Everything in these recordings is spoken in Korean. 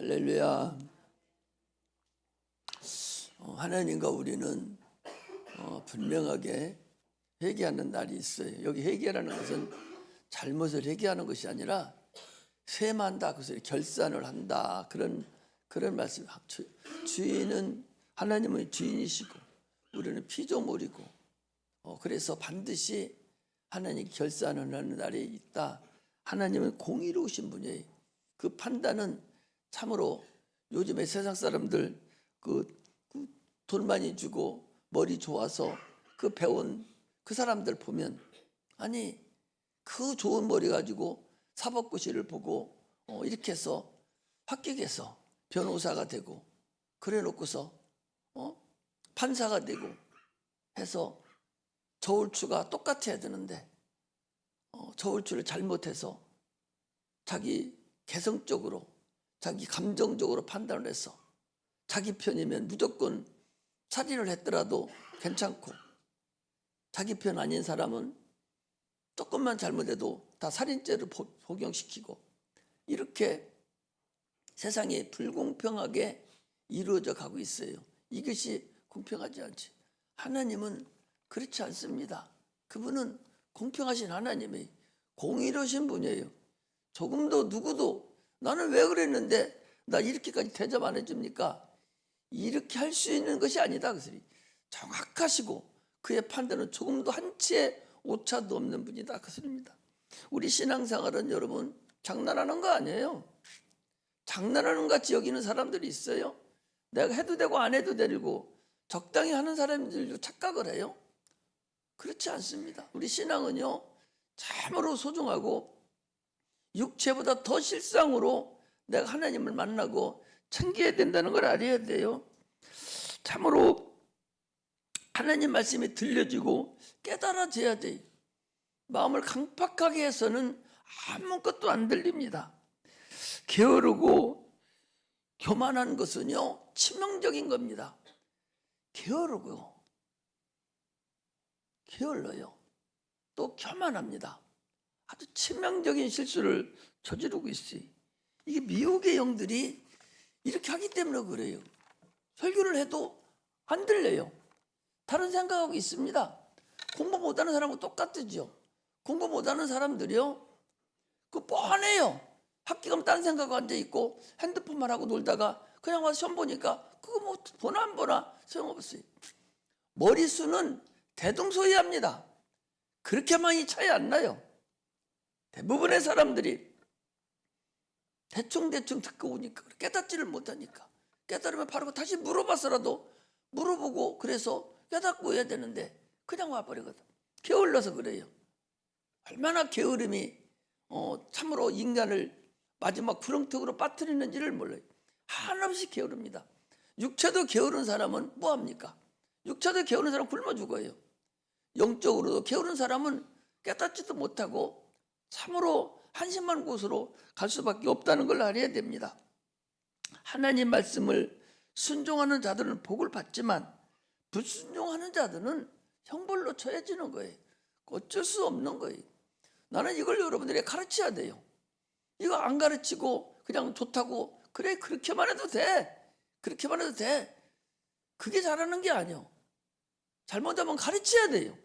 할렐루야. 하나님과 우리는 분명하게 회개하는 날이 있어요. 여기 회개라는 것은 잘못을 회개하는 것이 아니라 쇄만다, 그래서 결산을 한다, 그런 말씀. 주인은 하나님은 주인이시고 우리는 피조물이고, 그래서 반드시 하나님 결산을 하는 날이 있다. 하나님은 공의로우신 분이에요. 그 판단은 참으로 요즘에 세상 사람들 돈 많이 주고 머리 좋아서 그 배운 그 사람들 보면, 아니 그 좋은 머리 가지고 사법고시를 보고 이렇게 해서 합격해서 변호사가 되고 그래 놓고서 판사가 되고 해서 저울추가 똑같아야 되는데 저울추를 잘못해서 자기 개성적으로 자기 감정적으로 판단을 해서 자기 편이면 무조건 살인을 했더라도 괜찮고, 자기 편 아닌 사람은 조금만 잘못해도 다 살인죄를 복용시키고, 이렇게 세상이 불공평하게 이루어져 가고 있어요. 이것이 공평하지 않지. 하나님은 그렇지 않습니다. 그분은 공평하신 하나님이 공의로우신 분이에요. 조금도 누구도 나는 왜 그랬는데 나 이렇게까지 대접 안 해줍니까? 이렇게 할 수 있는 것이 아니다. 그것이 정확하시고 그의 판단은 조금도 한치의 오차도 없는 분이다. 그 소리입니다. 우리 신앙생활은 여러분 장난하는 거 아니에요. 장난하는 것 같이 여기는 사람들이 있어요. 내가 해도 되고 안 해도 되고 적당히 하는 사람들도 착각을 해요. 그렇지 않습니다. 우리 신앙은요 참으로 소중하고 육체보다 더 실상으로 내가 하나님을 만나고 챙겨야 된다는 걸 알아야 돼요. 참으로 하나님 말씀이 들려지고 깨달아져야 돼요. 마음을 강팍하게 해서는 아무것도 안 들립니다. 게으르고 교만한 것은요 치명적인 겁니다. 게으르고 게을러요. 또 교만합니다. 아주 치명적인 실수를 저지르고 있어요. 이게 미혹의 영들이 이렇게 하기 때문에 그래요. 설교를 해도 안 들려요. 다른 생각하고 있습니다. 공부 못하는 사람하고 똑같죠. 공부 못하는 사람들이요 그 뻔해요. 학교 가면 딴 생각하고 앉아있고 핸드폰만 하고 놀다가 그냥 와서 시험 보니까 그거 뭐 보나 안 보나 소용없어요. 머리수는 대동소이합니다. 그렇게 많이 차이 안 나요. 대부분의 사람들이 대충 듣고 오니까 깨닫지를 못하니까, 깨달으면 바로 다시 물어봐서라도 물어보고 그래서 깨닫고 해야 되는데 그냥 와버리거든. 게을러서 그래요. 얼마나 게으름이 참으로 인간을 마지막 구렁텅으로 빠뜨리는지를 몰라요. 한없이 게으릅니다. 육체도 게으른 사람은 뭐합니까? 육체도 게으른 사람은 굶어 죽어요. 영적으로도 게으른 사람은 깨닫지도 못하고 참으로 한심한 곳으로 갈 수밖에 없다는 걸 알아야 됩니다. 하나님 말씀을 순종하는 자들은 복을 받지만 불순종하는 자들은 형벌로 처해지는 거예요. 어쩔 수 없는 거예요. 나는 이걸 여러분들에게 가르쳐야 돼요. 이거 안 가르치고 그냥 좋다고 그래 그렇게만 해도 돼, 그렇게만 해도 돼, 그게 잘하는 게 아니에요. 잘못하면 가르쳐야 돼요.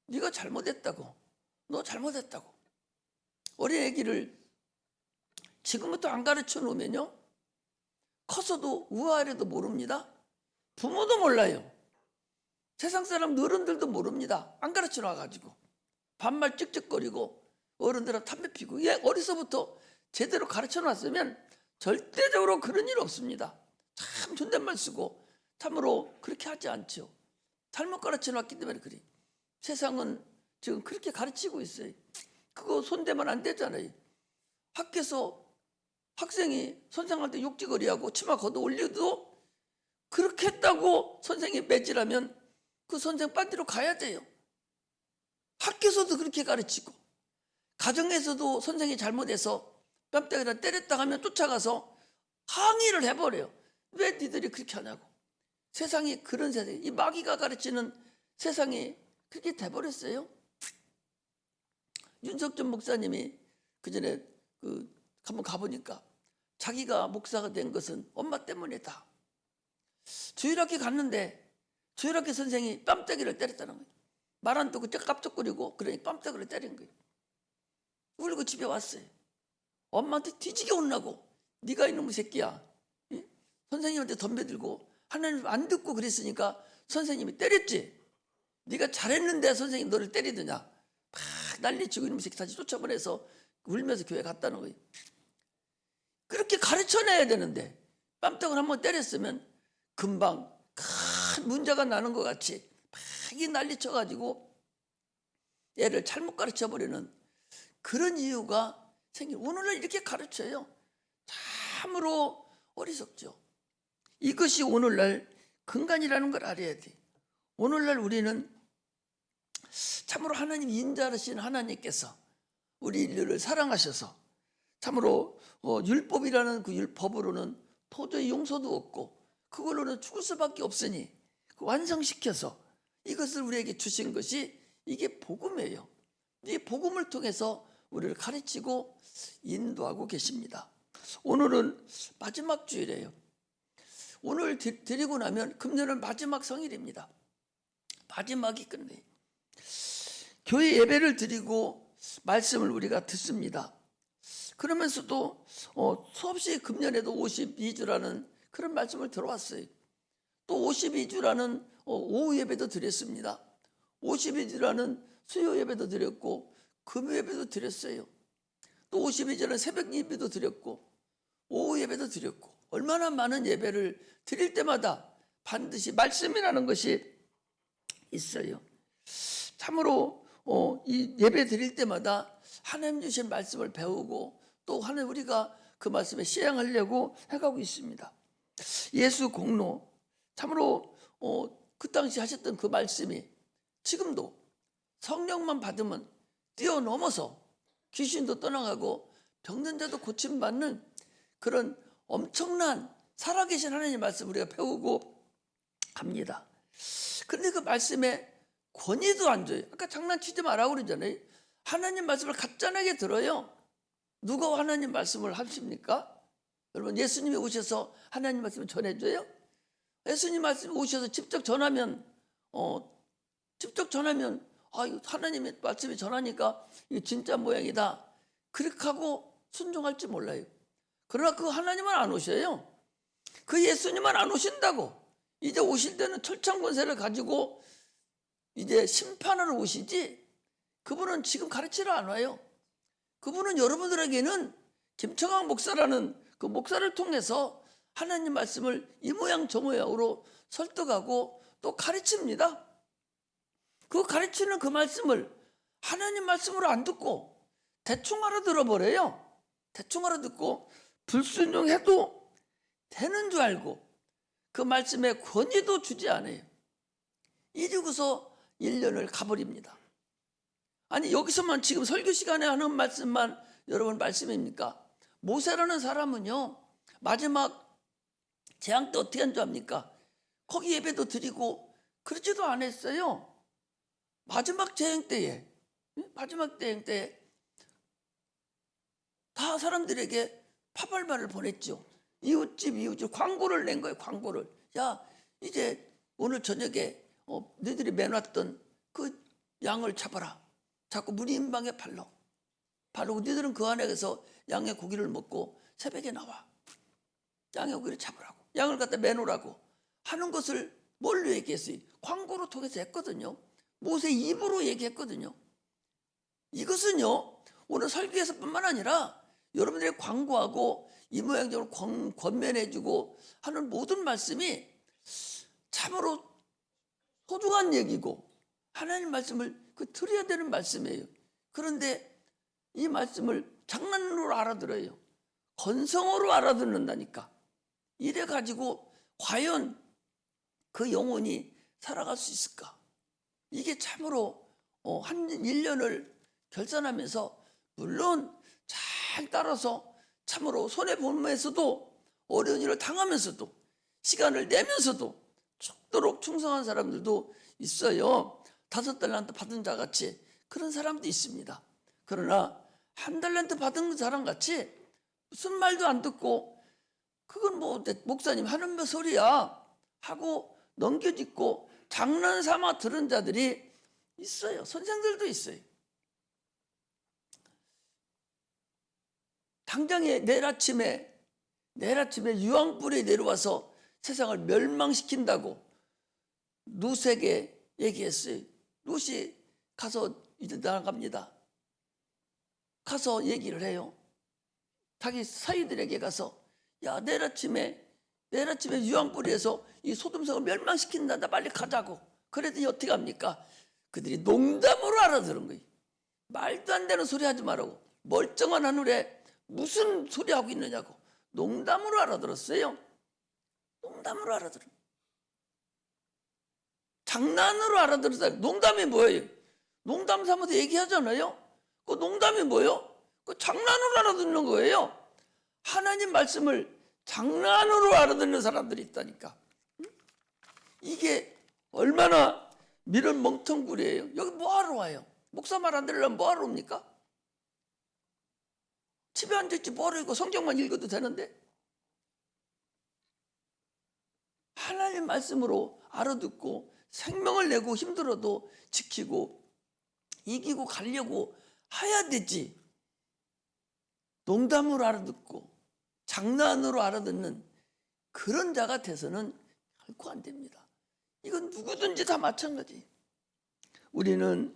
네가 잘못했다고, 너 잘못했다고. 어린 애기를 지금부터 안 가르쳐 놓으면요 커서도 우아래도 모릅니다. 부모도 몰라요. 세상 사람 어른들도 모릅니다. 안 가르쳐 놔가지고 반말 찍찍거리고 어른들은 담배 피고, 얘 어려서부터 제대로 가르쳐 놨으면 절대적으로 그런 일 없습니다. 참 존댓말 쓰고 참으로 그렇게 하지 않죠. 잘못 가르쳐 놨기 때문에 그래. 세상은 지금 그렇게 가르치고 있어요. 그거 손대면 안 되잖아요. 학교에서 학생이 선생한테 욕지거리하고 치마 걷어 올려도 그렇게 했다고 선생이 매질하면 그 선생 빤디로 가야 돼요. 학교에서도 그렇게 가르치고 가정에서도 선생이 잘못해서 뺨때기를 때렸다 하면 쫓아가서 항의를 해버려요. 왜 니들이 그렇게 하냐고. 세상이 그런 세상이, 이 마귀가 가르치는 세상이 그렇게 돼버렸어요. 윤석준 목사님이 그 전에 한번 가보니까 자기가 목사가 된 것은 엄마 때문이다. 주일학교 갔는데 주일학교 선생이 뺨때기를 때렸다는 거예요. 말 안 듣고 깜짝거리고 그러니 뺨때기를 때린 거예요. 울고 집에 왔어요. 엄마한테 뒤지게 혼나고 네가 이놈의 새끼야. 예? 선생님한테 덤벼들고 하나님 안 듣고 그랬으니까 선생님이 때렸지. 네가 잘했는데 선생님 너를 때리더냐. 막 난리치고 이놈의 새끼 다시 쫓아보내서 울면서 교회 갔다는 거예요. 그렇게 가르쳐내야 되는데 뺨떡을 한번 때렸으면 금방 큰 문제가 나는 것 같이 막 난리쳐가지고 애를 잘못 가르쳐버리는 그런 이유가 생기고 오늘날 이렇게 가르쳐요. 참으로 어리석죠. 이것이 오늘날 근간이라는 걸 알아야 돼. 오늘날 우리는 참으로 하나님 인자하신 하나님께서 우리 인류를 사랑하셔서 참으로 율법이라는 그 율법으로는 도저히 용서도 없고 그걸로는 죽을 수밖에 없으니 완성시켜서 이것을 우리에게 주신 것이 이게 복음이에요. 이 복음을 통해서 우리를 가르치고 인도하고 계십니다. 오늘은 마지막 주일이에요. 오늘 드리고 나면 금년은 마지막 성일입니다. 마지막이 끝내. 교회 예배를 드리고 말씀을 우리가 듣습니다. 그러면서도 수없이 금년에도 52주라는 그런 말씀을 들어왔어요. 또 52주라는 오후 예배도 드렸습니다. 52주라는 수요 예배도 드렸고 금요 예배도 드렸어요. 또 52주라는 새벽 예배도 드렸고 오후 예배도 드렸고 얼마나 많은 예배를 드릴 때마다 반드시 말씀이라는 것이 있어요. 참으로 이 예배 드릴 때마다 하나님 주신 말씀을 배우고 또 하나님 우리가 그 말씀에 시행하려고 해가고 있습니다. 예수 공로 참으로 그 당시 하셨던 그 말씀이 지금도 성령만 받으면 뛰어넘어서 귀신도 떠나가고 병든 자도 고침받는 그런 엄청난 살아계신 하나님의 말씀 우리가 배우고 합니다. 그런데 그 말씀에 권위도 안 줘요. 아까 장난치지 말라고 그러잖아요. 하나님 말씀을 가짜나게 들어요. 누가 하나님 말씀을 하십니까? 여러분 예수님이 오셔서 하나님 말씀을 전해줘요? 예수님 말씀이 오셔서 직접 전하면 하나님의 말씀이 전하니까 이게 진짜 모양이다. 그렇게 하고 순종할지 몰라요. 그러나 그 하나님은 안 오셔요. 그 예수님은 안 오신다고. 이제 오실 때는 철창 권세를 가지고 이제 심판하러 오시지 그분은 지금 가르치러 안 와요. 그분은 여러분들에게는 김청학 목사라는 그 목사를 통해서 하나님 말씀을 이 모양 저 모양으로 설득하고 또 가르칩니다. 그 가르치는 그 말씀을 하나님 말씀으로 안 듣고 대충 알아들어버려요. 대충 알아듣고 불순종해도 되는 줄 알고 그 말씀에 권위도 주지 않아요. 이러고서 1년을 가버립니다. 아니 여기서만 지금 설교 시간에 하는 말씀만 여러분 말씀입니까? 모세라는 사람은요 마지막 재앙 때 어떻게 한 줄 압니까? 거기 예배도 드리고 그러지도 않았어요. 마지막 재앙 때에 다 사람들에게 파벌말을 보냈죠. 이웃집 광고를 낸 거예요. 광고를. 야 이제 오늘 저녁에 너희들이 매놨던 그 양을 잡아라. 자꾸 문인방에 바르고 너희들은 그 안에서 양의 고기를 먹고 새벽에 나와. 양의 고기를 잡으라고. 양을 갖다 매놓으라고 하는 것을 뭘로 얘기했어요? 광고로 통해서 했거든요. 모세 입으로 얘기했거든요. 이것은요 오늘 설교에서뿐만 아니라 여러분들이 광고하고 이 모양적으로 권면해주고 하는 모든 말씀이 참으로 소중한 얘기고 하나님 말씀을 들어야 되는 말씀이에요. 그런데 이 말씀을 장난으로 알아들어요. 건성으로 알아듣는다니까. 이래가지고 과연 그 영혼이 살아갈 수 있을까? 이게 참으로 한 1년을 결산하면서 물론 잘 따라서 참으로 손해보면서도 어려운 일을 당하면서도 시간을 내면서도 죽도록 충성한 사람들도 있어요. 5달란트 받은 자같이 그런 사람도 있습니다. 그러나 1달란트 받은 사람같이 무슨 말도 안 듣고 그건 뭐 목사님 하는 몇 소리야 하고 넘겨짓고 장난 삼아 들은 자들이 있어요. 선생들도 있어요. 당장에 내일 아침에 유황불이 내려와서 세상을 멸망시킨다고 룻에게 얘기했어요. 룻이 가서 이제 나갑니다. 가서 얘기를 해요. 자기 사위들에게 가서 야, 내일 아침에 유황불이에서 이 소돔성을 멸망시킨다. 나 빨리 가자고. 그랬더니 어떻게 합니까? 그들이 농담으로 알아들은 거예요. 말도 안 되는 소리 하지 말라고. 멀쩡한 하늘에 무슨 소리 하고 있느냐고. 농담으로 알아들었어요. 농담으로 알아들어. 장난으로 알아들었어요. 농담이 뭐예요? 농담 삼아서 얘기하잖아요. 그 농담이 뭐예요? 그 장난으로 알아듣는 거예요. 하나님 말씀을 장난으로 알아듣는 사람들이 있다니까. 이게 얼마나 미련 멍텅구리예요. 여기 뭐하러 와요? 목사 말 안 들으려면 뭐하러 옵니까? 집에 앉아있지 뭐하러 있고 성경만 읽어도 되는데. 하나님 말씀으로 알아듣고 생명을 내고 힘들어도 지키고 이기고 가려고 해야 되지. 농담으로 알아듣고 장난으로 알아듣는 그런 자가 돼서는 결코 안 됩니다. 이건 누구든지 다 마찬가지. 우리는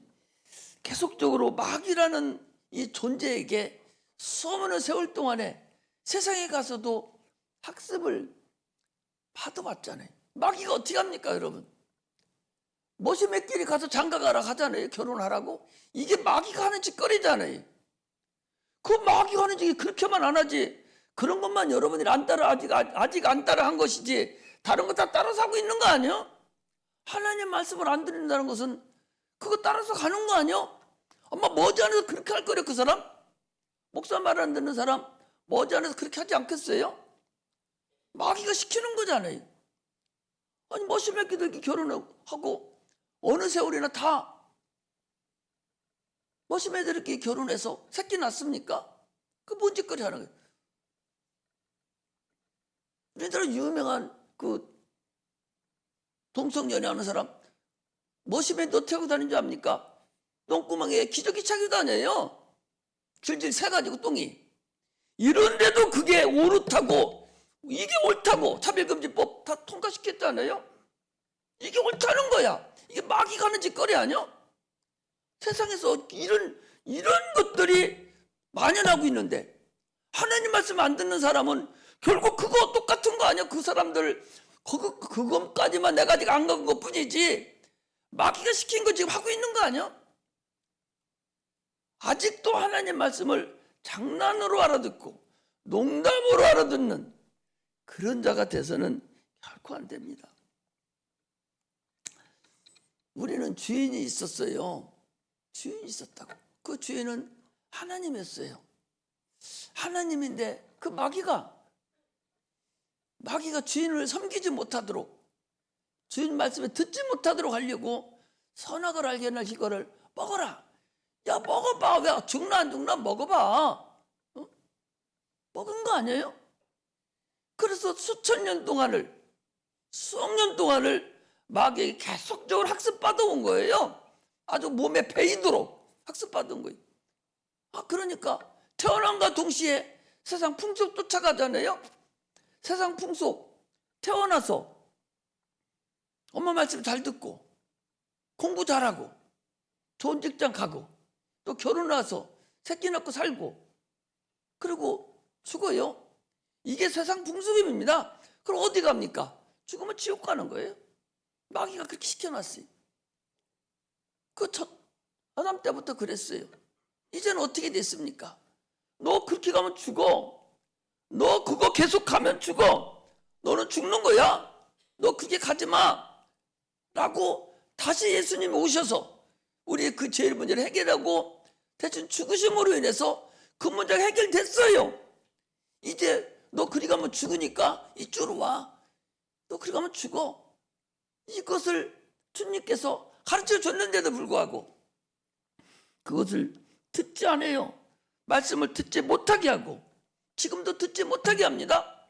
계속적으로 마귀라는 이 존재에게 수많은 세월 동안에 세상에 가서도 학습을 받아왔잖아요. 마귀가 어떻게 합니까, 여러분? 머시맥끼리 가서 장가가라 하잖아요. 결혼하라고. 이게 마귀가 하는 짓거리잖아요. 그 마귀가 하는 짓이 그렇게만 안 하지. 그런 것만 여러분들이 안 따라 아직 안 따라 한 것이지 다른 거 다 따라서 하고 있는 거 아니에요? 하나님 말씀을 안 듣는다는 것은 그거 따라서 가는 거 아니에요? 엄마 머지않아서 그렇게 할 거래 그 사람? 목사 말 안 듣는 사람 머지않아서 그렇게 하지 않겠어요? 마귀가 시키는 거잖아요. 아니 머시맥기들 결혼하고 어느 세월이나 다 머시맥들끼리 결혼해서 새끼 낳습니까? 그 뭔 짓거리 하는 거예요. 우리나라 유명한 그 동성연애하는 사람 머시맥 너 태우고 다니는 줄 압니까? 똥구멍에 기저귀 차고 다녀요. 질질 새가지고 똥이. 이런데도 그게 옳다고 이게 옳다고 차별금지법 다 통과시켰잖아요. 이게 옳다는 거야. 이게 마귀가 하는 짓거리 아니야? 세상에서 이런 것들이 만연하고 있는데 하나님 말씀 안 듣는 사람은 결국 그거 똑같은 거 아니야? 그 사람들 그것까지만 내가 아직 안 간 것뿐이지 마귀가 시킨 거 지금 하고 있는 거 아니야? 아직도 하나님 말씀을 장난으로 알아듣고 농담으로 알아듣는 그런 자가 돼서는 결코 안 됩니다. 우리는 주인이 있었어요. 주인이 있었다고. 그 주인은 하나님이었어요. 하나님인데 그 마귀가 주인을 섬기지 못하도록 주인 말씀에 듣지 못하도록 하려고 선악을 알게 할 이거를 먹어라. 야 먹어봐. 왜 죽나 안 죽나 먹어봐. 어? 먹은 거 아니에요? 그래서 수억 년 동안을 마귀에게 계속적으로 학습받아온 거예요. 아주 몸에 배이도록 학습받은 거예요. 그러니까 태어남과 동시에 세상 풍속 쫓아가잖아요. 세상 풍속 태어나서 엄마 말씀 잘 듣고 공부 잘하고 좋은 직장 가고 또 결혼해서 새끼 낳고 살고 그리고 죽어요. 이게 세상 풍속입니다. 그럼 어디 갑니까? 죽으면 지옥 가는 거예요. 마귀가 그렇게 시켜놨어요. 그 첫 아담 때부터 그랬어요. 이제는 어떻게 됐습니까? 너 그렇게 가면 죽어. 너 그거 계속 가면 죽어. 너는 죽는 거야. 너 그게 가지 마. 라고 다시 예수님이 오셔서 우리의 그 죄의 문제를 해결하고 대신 죽으심으로 인해서 그 문제가 해결됐어요. 이제 너 그리 가면 죽으니까 이쪽으로 와. 너 그리 가면 죽어. 이것을 주님께서 가르쳐 줬는데도 불구하고 그것을 듣지 않아요. 말씀을 듣지 못하게 하고 지금도 듣지 못하게 합니다.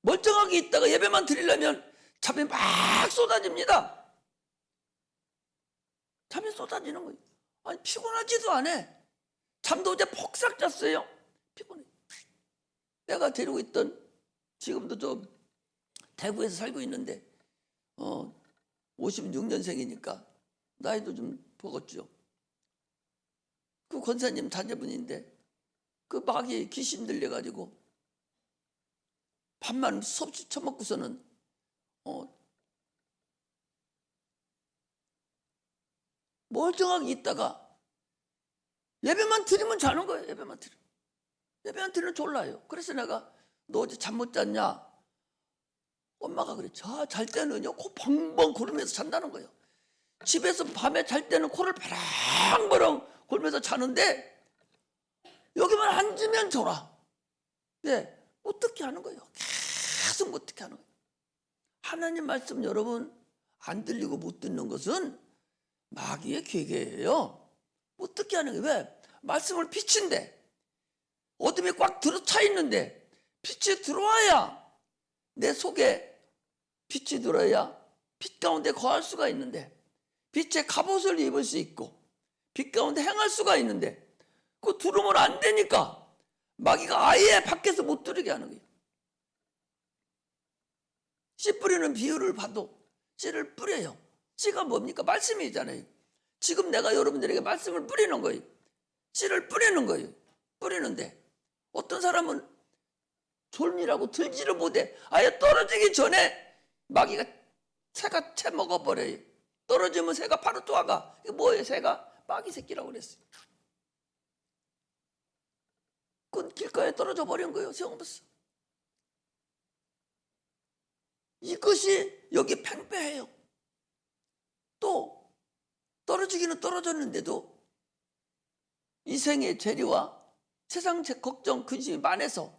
멀쩡하게 있다가 예배만 드리려면 잠이 막 쏟아집니다. 잠이 쏟아지는 거예요. 아니 피곤하지도 않아. 잠도 어제 폭삭 잤어요. 피곤해. 내가 데리고 있던, 지금도 좀 대구에서 살고 있는데 56년생이니까 나이도 좀 먹었죠. 그 권사님 자녀분인데 그 마귀에 귀신 들려가지고 밥만 섭취 처먹고서는 멀쩡하게 있다가 예배만 드리면 자는 거예요. 예배만 드리면 졸라요. 그래서 내가 너 어제 잠 못 잤냐? 엄마가 그래. 잘 때는요 코 벙벙 고르면서 잔다는 거예요. 집에서 밤에 잘 때는 코를 바랑바랑 골면서 자는데 여기만 앉으면 졸아. 네, 어떻게 하는 거예요? 계속 어떻게 하는 거예요? 하나님 말씀 여러분 안 들리고 못 듣는 것은 마귀의 계계예요. 어떻게 하는 거예요? 왜? 말씀을 빛인데 어둠이 꽉 들어차 있는데 빛이 들어와야 내 속에 빛이 들어야 빛 가운데 거할 수가 있는데 빛의 갑옷을 입을 수 있고 빛 가운데 행할 수가 있는데 그거 들으면 안 되니까 마귀가 아예 밖에서 못 들게 하는 거예요. 씨 뿌리는 비유를 봐도 씨를 뿌려요. 씨가 뭡니까? 말씀이잖아요. 지금 내가 여러분들에게 말씀을 뿌리는 거예요. 씨를 뿌리는 거예요. 뿌리는데 어떤 사람은 졸미라고 들지를 못해. 아예 떨어지기 전에 마귀가 새가 채 먹어버려요. 떨어지면 새가 바로 또 와가. 이게 뭐예요? 새가 마귀 새끼라고 그랬어요. 그건 길가에 떨어져 버린 거예요. 세워봤어. 이것이 여기 팽배해요. 또 떨어지기는 떨어졌는데도 이 생의 재리와 세상 걱정 근심이 많아서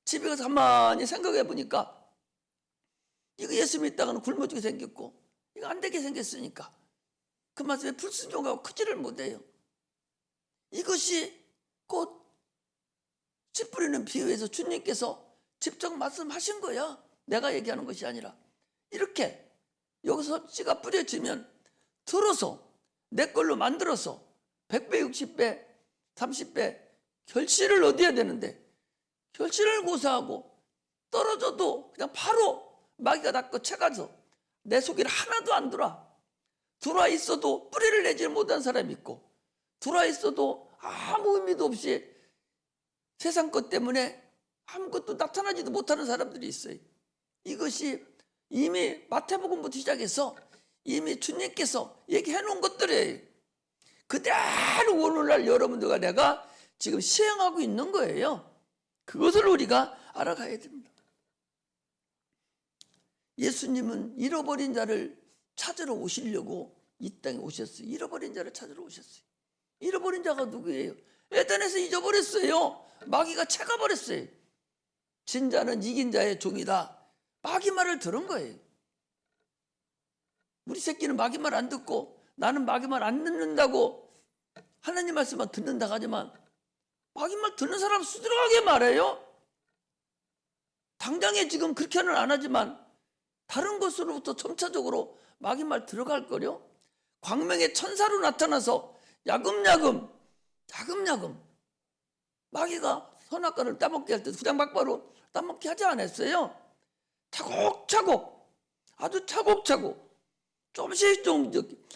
집에 가서 가만히 생각해 보니까 이거 예수 믿다가는 굶어 죽게 생겼고 이거 안 되게 생겼으니까 그 말씀에 불순종하고 크지를 못해요. 이것이 곧 씨 뿌리는 비유에서 주님께서 직접 말씀하신 거야. 내가 얘기하는 것이 아니라 이렇게 여기서 씨가 뿌려지면 들어서 내 걸로 만들어서 100배, 60배, 30배 결실을 얻어야 되는데 결실을 고사하고 떨어져도 그냥 바로 마귀가 닦고 채가서 내 속에 하나도 안 들어와 있어도 뿌리를 내지 못한 사람이 있고 들어와 있어도 아무 의미도 없이 세상 것 때문에 아무것도 나타나지도 못하는 사람들이 있어요. 이것이 이미 마태복음부터 시작해서 이미 주님께서 얘기해 놓은 것들이에요. 그대로 오늘날 여러분들과 내가 지금 시행하고 있는 거예요. 그것을 우리가 알아가야 됩니다. 예수님은 잃어버린 자를 찾으러 오시려고 이 땅에 오셨어요. 잃어버린 자를 찾으러 오셨어요. 잃어버린 자가 누구예요? 에덴에서 잊어버렸어요. 마귀가 채가버렸어요. 진자는 이긴 자의 종이다. 마귀 말을 들은 거예요. 우리 새끼는 마귀 말 안 듣고 나는 마귀 말 안 듣는다고 하나님 말씀만 듣는다고 하지만 마귀 말 듣는 사람 수두룩하게 말해요. 당장에 지금 그렇게는 안 하지만 다른 것으로부터 점차적으로 마귀 말 들어갈 거요. 광명의 천사로 나타나서 야금야금 마귀가 선악과를 따먹게 할 때 그냥 막바로 따먹게 하지 않았어요. 차곡차곡 아주 차곡차곡 조금씩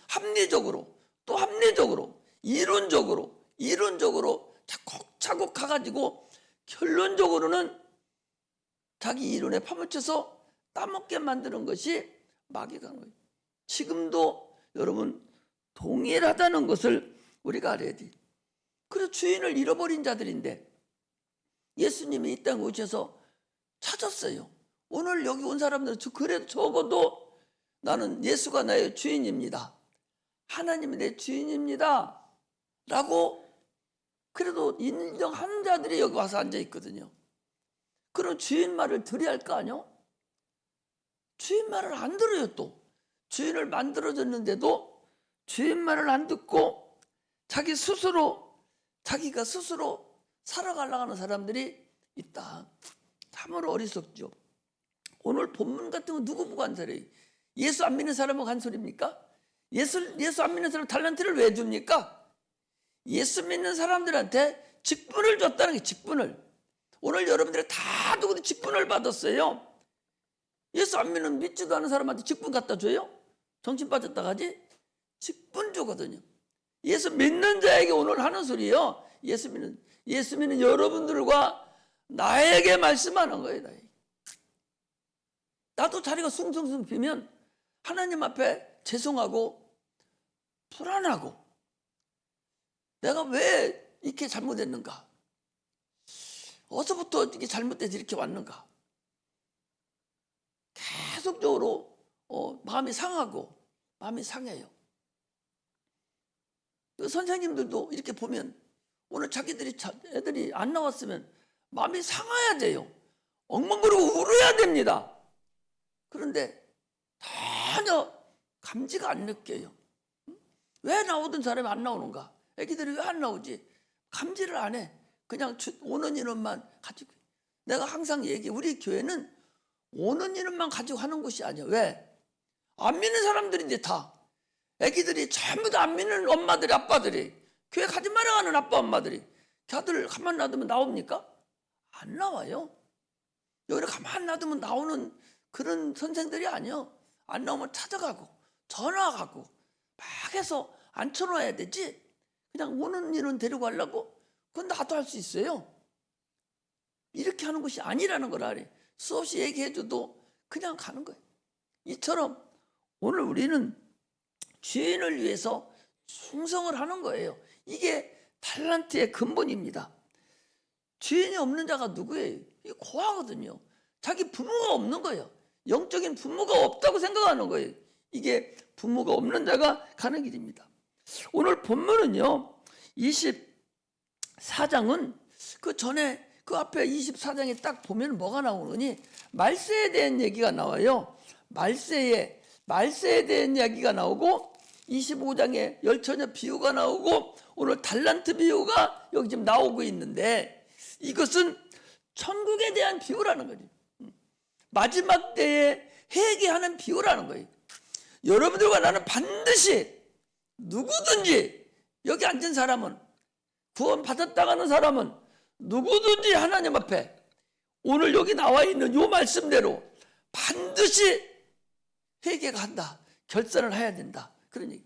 합리적으로 또 합리적으로 이론적으로 차곡차곡 가가지고 결론적으로는 자기 이론에 파묻혀서 따먹게 만드는 것이 마귀가 거예요. 지금도 여러분 동일하다는 것을 우리가 알아야 돼. 그래서 주인을 잃어버린 자들인데 예수님이 이 땅에 오셔서 찾았어요. 오늘 여기 온 사람들은 그래도 적어도 나는 예수가 나의 주인입니다. 하나님이 내 주인입니다. 라고 그래도 인정한 자들이 여기 와서 앉아 있거든요. 그럼 주인 말을 들어야 할 거 아니요? 주인 말을 안 들어요. 또 주인을 만들어줬는데도 주인 말을 안 듣고 자기가 스스로 살아가려고 하는 사람들이 있다. 참으로 어리석죠. 오늘 본문 같은 거 누구 보고 한 소리예요? 예수 안 믿는 사람하고 한 소리입니까? 예수 안 믿는 사람 달란트를 왜 줍니까? 예수 믿는 사람들한테 직분을 줬다는 게 직분을. 오늘 여러분들이 다 누구도 직분을 받았어요. 예수 안 믿는 믿지도 않은 사람한테 직분 갖다 줘요? 정신 빠졌다 가지? 직분 주거든요. 예수 믿는 자에게 오늘 하는 소리예요. 예수 믿는 여러분들과 나에게 말씀하는 거예요. 나도 자리가 숭숭숭 비면 하나님 앞에 죄송하고 불안하고 내가 왜 이렇게 잘못했는가? 어디서부터 이렇게 잘못돼서 이렇게 왔는가? 계속적으로 마음이 상하고 마음이 상해요. 그 선생님들도 이렇게 보면 오늘 애들이 안 나왔으면 마음이 상해야 돼요. 엉망거리고 울어야 됩니다. 그런데 전혀 감지가 안 느껴요. 왜 나오던 사람이 안 나오는가? 애기들이 왜 안 나오지? 감지를 안 해. 그냥 오는 인원만 가지고. 내가 항상 얘기해. 우리 교회는 오는 인원만 가지고 하는 곳이 아니야. 왜? 안 믿는 사람들인데 다. 애기들이 전부 다 안 믿는 엄마들이 아빠들이 교회 가지 마라 하는 아빠 엄마들이 걔들 가만 놔두면 나옵니까? 안 나와요. 여기 가만 놔두면 나오는 그런 선생들이 아니요. 안 나오면 찾아가고 전화가고 막 해서 앉혀놔야 되지. 그냥 오는 일은 데리고 가려고? 그건 나도 할 수 있어요. 이렇게 하는 것이 아니라는 걸 알아요. 수없이 얘기해줘도 그냥 가는 거예요. 이처럼 오늘 우리는 주인을 위해서 충성을 하는 거예요. 이게 달란트의 근본입니다. 주인이 없는 자가 누구예요? 이게 고아거든요. 자기 부모가 없는 거예요. 영적인 부모가 없다고 생각하는 거예요. 이게 부모가 없는 자가 가는 길입니다. 오늘 본문은요 24장은 그 전에 그 앞에 24장에 딱 보면 뭐가 나오느니 말세에 대한 얘기가 나와요. 말세에 대한 이야기가 나오고 25장에 열처녀 비유가 나오고 오늘 달란트 비유가 여기 지금 나오고 있는데 이것은 천국에 대한 비유라는 거죠. 마지막 때에 회개하는 비유라는 거예요. 여러분들과 나는 반드시 누구든지 여기 앉은 사람은 구원 받았다고 하는 사람은 누구든지 하나님 앞에 오늘 여기 나와 있는 이 말씀대로 반드시 회개가 한다. 결단을 해야 된다. 그런 얘기.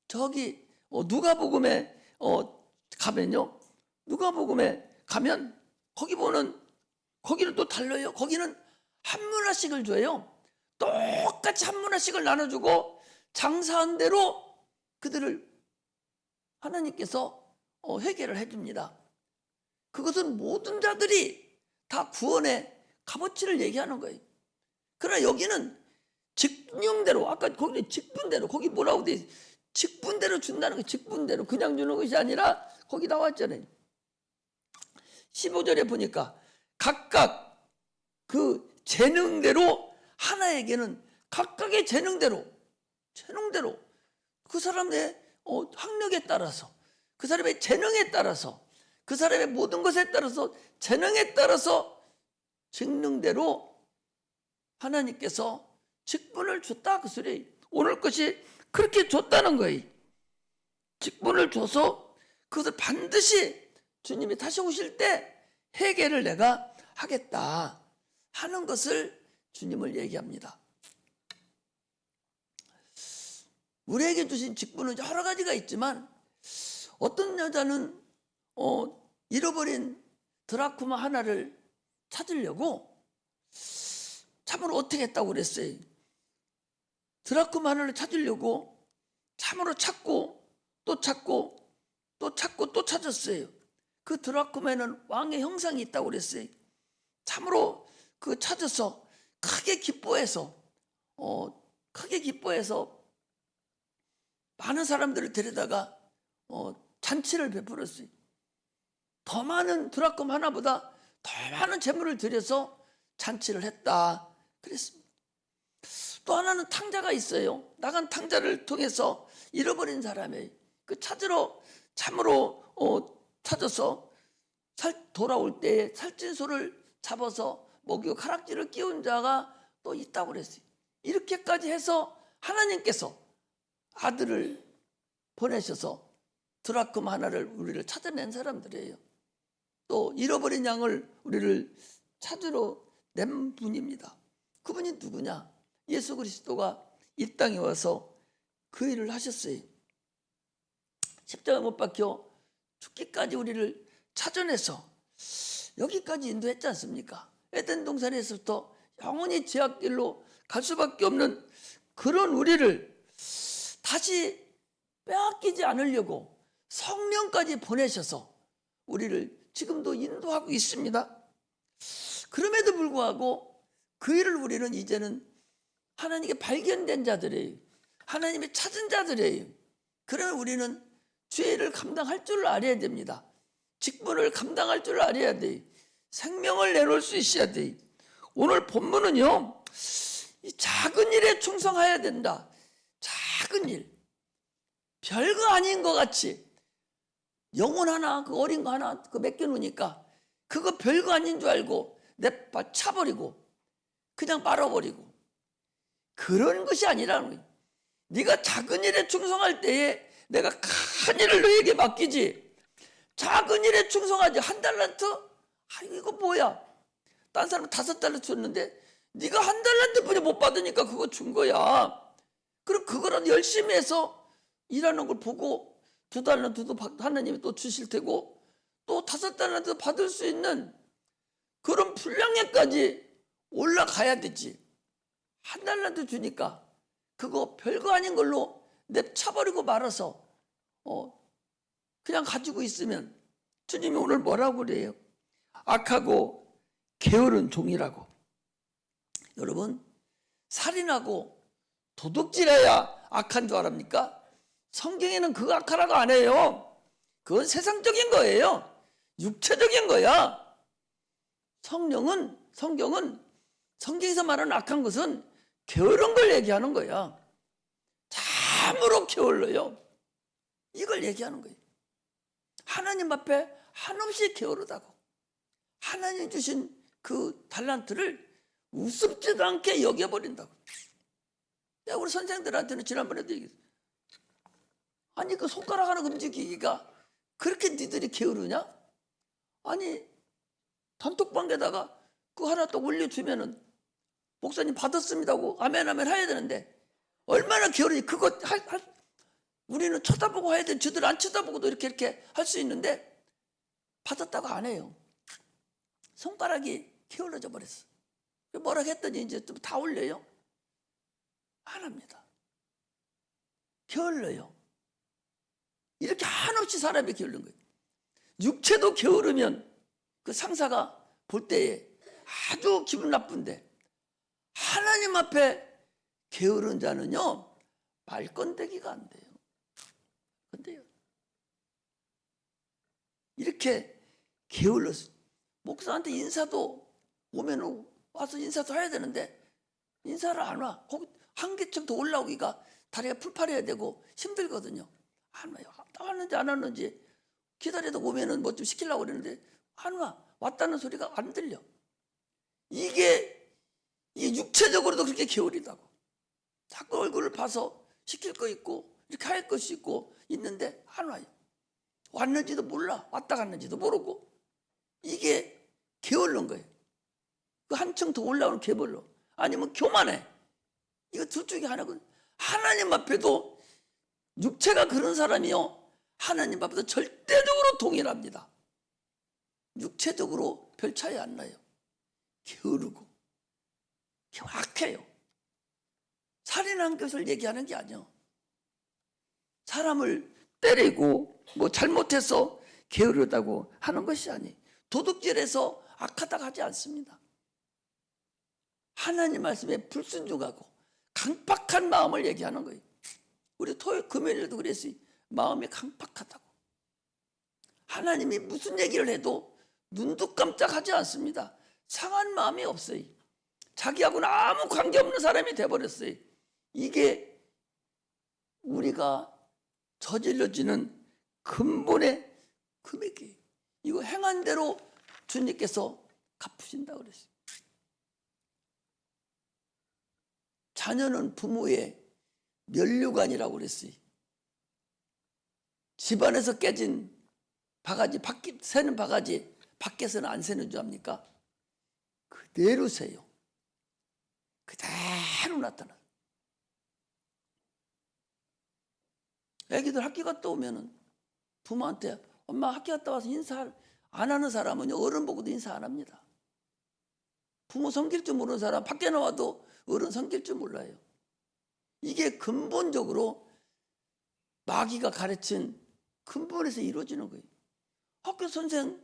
저기 누가복음에 가면요. 누가복음에 가면 거기는 또 달라요. 거기는 한 문화씩을 줘요. 똑같이 한 문화씩을 나눠주고 장사한 대로 그들을 하나님께서 회개를 해줍니다. 그것은 모든 자들이 다 구원의 값어치를 얘기하는 거예요. 그러나 여기는 직령대로 아까 거기 직분대로 거기 뭐라고 돼 있어요? 직분대로 준다는 거 직분대로 그냥 주는 것이 아니라 거기 나왔잖아요. 15절에 보니까 각각 그 재능대로 하나에게는 각각의 재능대로 그 사람의 학력에 따라서 그 사람의 재능에 따라서 그 사람의 모든 것에 따라서 재능에 따라서 직능대로 하나님께서 직분을 줬다 그 소리. 오늘 것이 그렇게 줬다는 거예요. 직분을 줘서 그것을 반드시 주님이 다시 오실 때 회개를 내가 하겠다 하는 것을 주님을 얘기합니다. 우리에게 주신 직분은 여러 가지가 있지만 어떤 여자는 잃어버린 드라쿠마 하나를 찾으려고 참으로 어떻게 했다고 그랬어요. 드라쿠마 하나를 찾으려고 참으로 찾고 또 찾았어요. 그 드라쿠마에는 왕의 형상이 있다고 그랬어요. 참으로 그 찾아서 크게 기뻐해서 많은 사람들을 데려다가 잔치를 베풀었어요. 더 많은 드라크마 하나보다 더 많은 재물을 들여서 잔치를 했다 그랬습니다. 또 하나는 탕자가 있어요. 나간 탕자를 통해서 잃어버린 사람이 그 찾으러 참으로 찾아서 돌아올 때에 살찐소를 잡아서 먹이고 가락지를 끼운 자가 또 있다고 그랬어요. 이렇게까지 해서 하나님께서 아들을 보내셔서 드라크마 하나를 우리를 찾아낸 사람들이에요. 또 잃어버린 양을 우리를 찾으러 낸 분입니다. 그분이 누구냐? 예수 그리스도가 이 땅에 와서 그 일을 하셨어요. 십자가에 못 박혀 죽기까지 우리를 찾아내서 여기까지 인도했지 않습니까? 에덴 동산에서부터 영원히 죄악길로 갈 수밖에 없는 그런 우리를 다시 빼앗기지 않으려고 성령까지 보내셔서 우리를 지금도 인도하고 있습니다. 그럼에도 불구하고 그 일을 우리는 이제는 하나님께 발견된 자들이에요. 하나님의 찾은 자들이에요. 그러면 우리는 죄를 감당할 줄 알아야 됩니다. 직분을 감당할 줄 알아야 돼요. 생명을 내놓을 수 있어야 돼요. 오늘 본문은요, 이 작은 일에 충성해야 된다. 작은 일, 별거 아닌 것 같이 영혼 하나, 그 어린 거 하나 그 맡겨놓으니까 그거 별거 아닌 줄 알고 내빠 차버리고 그냥 말아버리고, 그런 것이 아니라는 거예요. 네가 작은 일에 충성할 때에 내가 큰 일을 너에게 맡기지. 작은 일에 충성하지. 1달란트? 아, 이거 뭐야? 딴 사람은 5달란트 줬는데 네가 1달란트뿐이 못 받으니까 그거 준 거야. 그럼 그거는 열심히 해서 일하는 걸 보고 2달란트도 하나님이 또 주실 테고 또 5달란트 받을 수 있는 그런 분량에까지 올라가야 되지. 1달란트 주니까 그거 별거 아닌 걸로 내차버리고 말아서 그냥 가지고 있으면 주님이 오늘 뭐라고 그래요? 악하고 게으른 종이라고. 여러분, 살인하고 도둑질해야 악한 줄 알합니까? 성경에는 그거 악하라고 안 해요. 그건 세상적인 거예요. 육체적인 거야. 성경은 성경에서 말하는 악한 것은 게으른 걸 얘기하는 거야. 참으로 게을러요. 이걸 얘기하는 거예요. 하나님 앞에 한없이 게으르다고. 하나님 주신 그 달란트를 우습지도 않게 여겨버린다고. 내가 우리 선생들한테는 지난번에도 얘기했어요. 아니 그 손가락 하나 움직이기가 그렇게 니들이 게으르냐? 아니 단톡방에다가 그거 하나 또 올려주면은 목사님 받았습니다고 아멘 아멘 해야 되는데 얼마나 게으르니. 그거 우리는 쳐다보고 해야 돼. 저들 안 쳐다보고도 이렇게 할 수 있는데 받았다고 안 해요. 손가락이 게을러져 버렸어. 뭐라 했더니 이제 좀 다 올려요? 안 합니다. 게을러요. 이렇게 한없이 사람이 게으른 거예요. 육체도 게으르면 그 상사가 볼 때에 아주 기분 나쁜데 하나님 앞에 게으른 자는요 말건대기가 안 돼요. 근데요 이렇게 게을러서 목사한테 인사도 오면 와서 인사도 해야 되는데 인사를 안 와. 거기 한계층 더 올라오기가 다리가 풀팔해야 되고 힘들거든요. 안 와요. 왔는지 안 왔는지 기다리다 오면은 뭐 좀 시키려고 그러는데 안 와. 왔다는 소리가 안 들려. 이게 육체적으로도 그렇게 게으르다고. 자꾸 얼굴을 봐서 시킬 거 있고 이렇게 할 것이 있고 있는데 안 와요. 왔는지도 몰라. 왔다 갔는지도 모르고. 이게 게을른 거예요. 그 한층 더 올라오는 게을러. 아니면 교만해. 이거 둘 중에 하나거든요. 하나님 앞에도 육체가 그런 사람이요 하나님 앞에도 절대적으로 동일합니다. 육체적으로 별 차이 안 나요. 게으르고 악해요. 살인한 것을 얘기하는 게 아니에요. 사람을 때리고 뭐 잘못해서 게으르다고 하는 것이 아니에요. 도둑질해서 악하다고 하지 않습니다. 하나님 말씀에 불순종하고 강팍한 마음을 얘기하는 거예요. 우리 금요일에도 그랬어요. 마음이 강팍하다고. 하나님이 무슨 얘기를 해도 눈도 깜짝하지 않습니다. 상한 마음이 없어요. 자기하고는 아무 관계없는 사람이 돼버렸어요. 이게 우리가 저질러지는 근본의 금액이에요. 이거 행한 대로 주님께서 갚으신다고 그랬어요. 자녀는 부모의 면류관이라고 그랬어요. 집안에서 깨진 바가지, 새는 바가지 밖에서는 안 새는 줄 압니까? 그대로 새요. 그대로 나타나. 애기들 학교 갔다 오면은 부모한테 엄마 학교 갔다 와서 인사 안 하는 사람은 어른 보고도 인사 안 합니다. 부모 섬길 줄 모르는 사람 밖에 나와도 어른 섬길 줄 몰라요. 이게 근본적으로 마귀가 가르친 근본에서 이루어지는 거예요. 학교 선생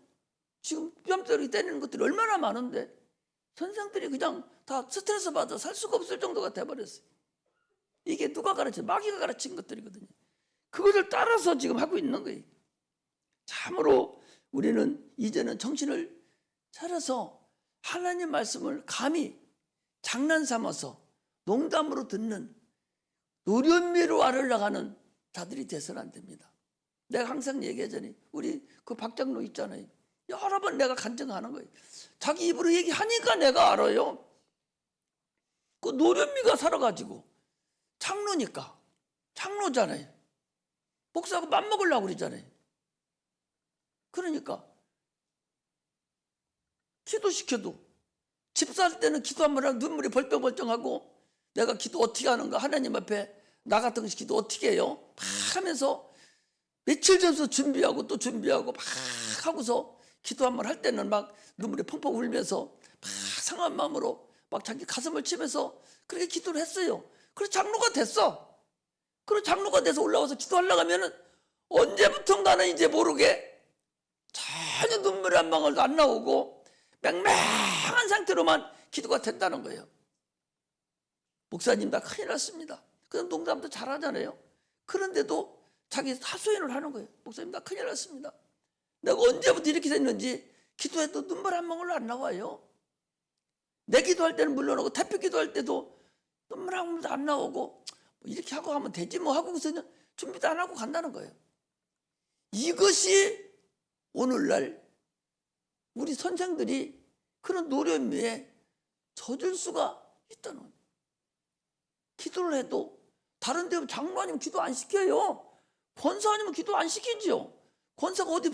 지금 뺨때리기 때리는 것들이 얼마나 많은데 선생들이 그냥 다 스트레스 받아 살 수가 없을 정도가 돼버렸어요. 이게 누가 가르친? 마귀가 가르친 것들이거든요. 그것을 따라서 지금 하고 있는 거예요. 참으로 우리는 이제는 정신을 차려서 하나님 말씀을 감히 장난삼아서 농담으로 듣는 노련미로 알으려고 하는 자들이 돼서는 안 됩니다. 내가 항상 얘기하자니 우리 그 박장로 있잖아요. 여러 번 내가 간증하는 거예요. 자기 입으로 얘기하니까 내가 알아요. 그 노련미가 살아가지고 장로니까 장로잖아요. 목사하고 맘먹으려고 그러잖아요. 그러니까 기도시켜도 집 살 때는 기도 한 번 하면 눈물이 벌쩍벌쩍하고 내가 기도 어떻게 하는가 하나님 앞에 나 같은 것이 기도 어떻게 해요? 막 하면서 며칠 전부터 준비하고 또 준비하고 막 하고서 기도 한 번 할 때는 막 눈물이 펑펑 울면서 막 상한 마음으로 막 자기 가슴을 치면서 그렇게 기도를 했어요. 그래서 장로가 됐어. 그리고 장로가 돼서 올라와서 기도하려고 하면은 언제부턴가는 이제 모르게 전혀 눈물이 한 방울도 안 나오고 맹맹한 상태로만 기도가 된다는 거예요. 목사님 나 큰일 났습니다. 그런 농담도 잘하잖아요. 그런데도 자기 하소연을 하는 거예요. 목사님 나 큰일 났습니다. 내가 언제부터 이렇게 됐는지 기도해도 눈물 한 방울도 안 나와요. 내 기도할 때는 물론하고 대표 기도할 때도 눈물 한 방울도 안 나오고 이렇게 하고 하면 되지 뭐 하고 그래서 준비도 안 하고 간다는 거예요. 이것이 오늘날 우리 선생들이 그런 노련미에 젖을 수가 있다는 거예요. 기도를 해도 다른 데 장로 아니면 기도 안 시켜요. 권사 아니면 기도 안 시키지요. 권사가 어디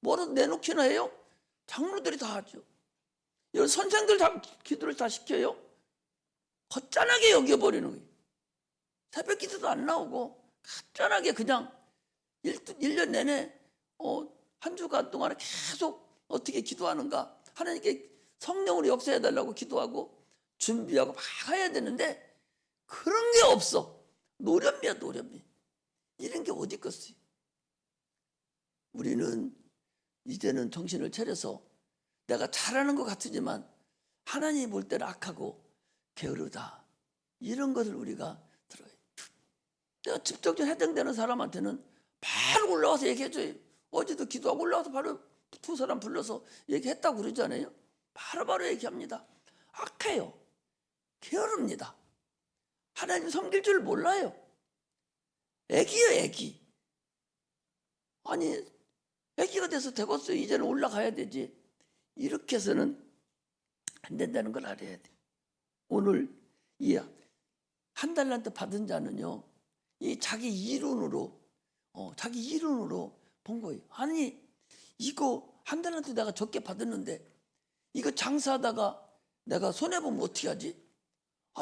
뭐라도 내놓기나 해요? 장로들이 다 하죠. 이런 선생들 다 기도를 다 시켜요. 거짠하게 여겨버리는 거예요. 새벽 기도도 안 나오고 거짠하게 그냥 1년 내내 한 주간 동안에 계속 어떻게 기도하는가 하나님께 성령으로 역사해달라고 기도하고 준비하고 막 해야 되는데 그런 게 없어. 노련미야 노련미. 이런 게 어디 있겠어요. 우리는 이제는 정신을 차려서 내가 잘하는 것 같으지만 하나님이 볼 때는 악하고 게으르다. 이런 것을 우리가 들어요. 내가 직접적으로 해당되는 사람한테는 바로 올라와서 얘기해줘요. 어제도 기도하고 올라와서 바로 두 사람 불러서 얘기했다고 그러잖아요. 바로바로 얘기합니다. 악해요. 게으릅니다. 하나님 섬길 줄 몰라요. 애기요 애기. 아니 애기가 돼서 되겠어요. 이제는 올라가야 되지. 이렇게 해서는 안 된다는 걸 알아야 돼. 오늘 이 한 달란트 받은 자는요. 이 자기 이론으로 본 거예요. 아니 이거 한 달란트 내가 적게 받았는데 이거 장사하다가 내가 손해보면 어떻게 하지?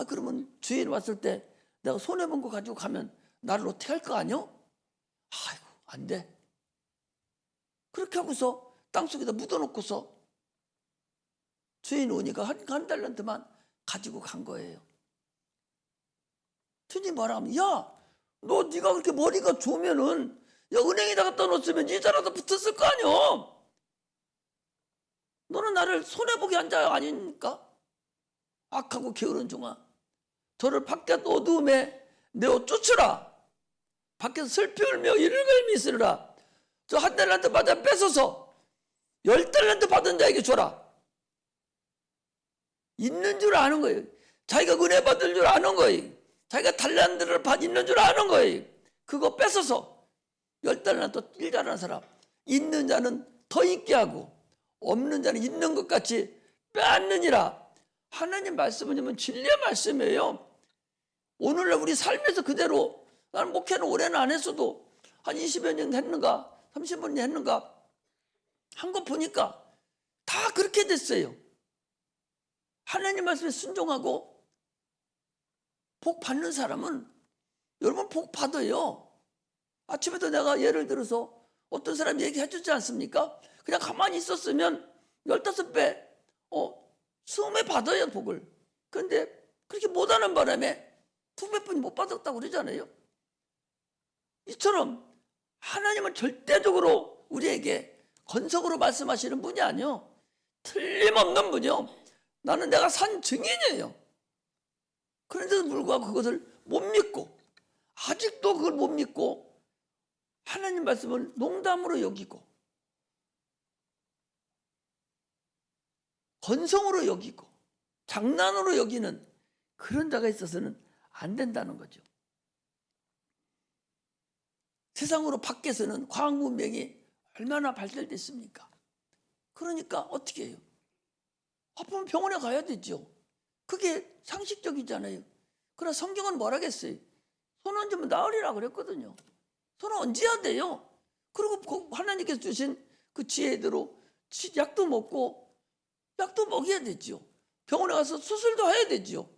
그러면 주인 왔을 때 내가 손해본 거 가지고 가면 나를 어떻게 할 거 아니요? 아이고 안 돼. 그렇게 하고서 땅속에다 묻어놓고서 주인 오니까 한 달란트만 가지고 간 거예요. 주님 뭐라 하면 너 네가 그렇게 머리가 좋으면은 은행에다 갖다 놓았으면 이자라도 붙었을 거 아니야. 너는 나를 손해보게 한 자 아닙니까? 악하고 게으른 종아, 저를 바깥 어두움에 내어 쫓으라. 밖에서 슬피 울며 이를 갈미 있으라. 저 한 달란트 받아 뺏어서 10달란트 받은 자에게 줘라. 있는 줄 아는 거예요. 자기가 은혜 받을 줄 아는 거예요. 자기가 달란트를 있는 줄 아는 거예요. 그거 뺏어서 10달란트 일자라는 사람, 있는 자는 더 있게 하고 없는 자는 있는 것 같이 빼앗느니라. 하나님 말씀은 진리의 말씀이에요. 오늘날 우리 삶에서 그대로 나는 목회는 올해는 안 했어도 한 20여 년 했는가 30여 년 했는가 한 거 보니까 다 그렇게 됐어요. 하나님 말씀에 순종하고 복 받는 사람은 여러분 복 받아요. 아침에도 내가 예를 들어서 어떤 사람이 얘기해 주지 않습니까? 그냥 가만히 있었으면 15배 20배 받아요 복을. 그런데 그렇게 못하는 바람에 200분이 못 받았다고 그러잖아요. 이처럼 하나님은 절대적으로 우리에게 건석으로 말씀하시는 분이 아니요, 틀림없는 분이요, 나는 내가 산 증인이에요. 그런데도 불구하고 그것을 못 믿고, 아직도 그걸 못 믿고 하나님 말씀을 농담으로 여기고 건성으로 여기고 장난으로 여기는 그런 자가 있어서는 안 된다는 거죠. 세상으로 밖에서는 과학 문명이 얼마나 발달됐습니까? 그러니까 어떻게 해요? 아프면 병원에 가야 되죠. 그게 상식적이잖아요. 그러나 성경은 뭐라겠어요? 손 얹으면 나으리라 그랬거든요. 손을 얹어야 돼요. 그리고 하나님께서 주신 그 지혜대로 약도 먹고 약도 먹여야 되죠. 병원에 가서 수술도 해야 되죠.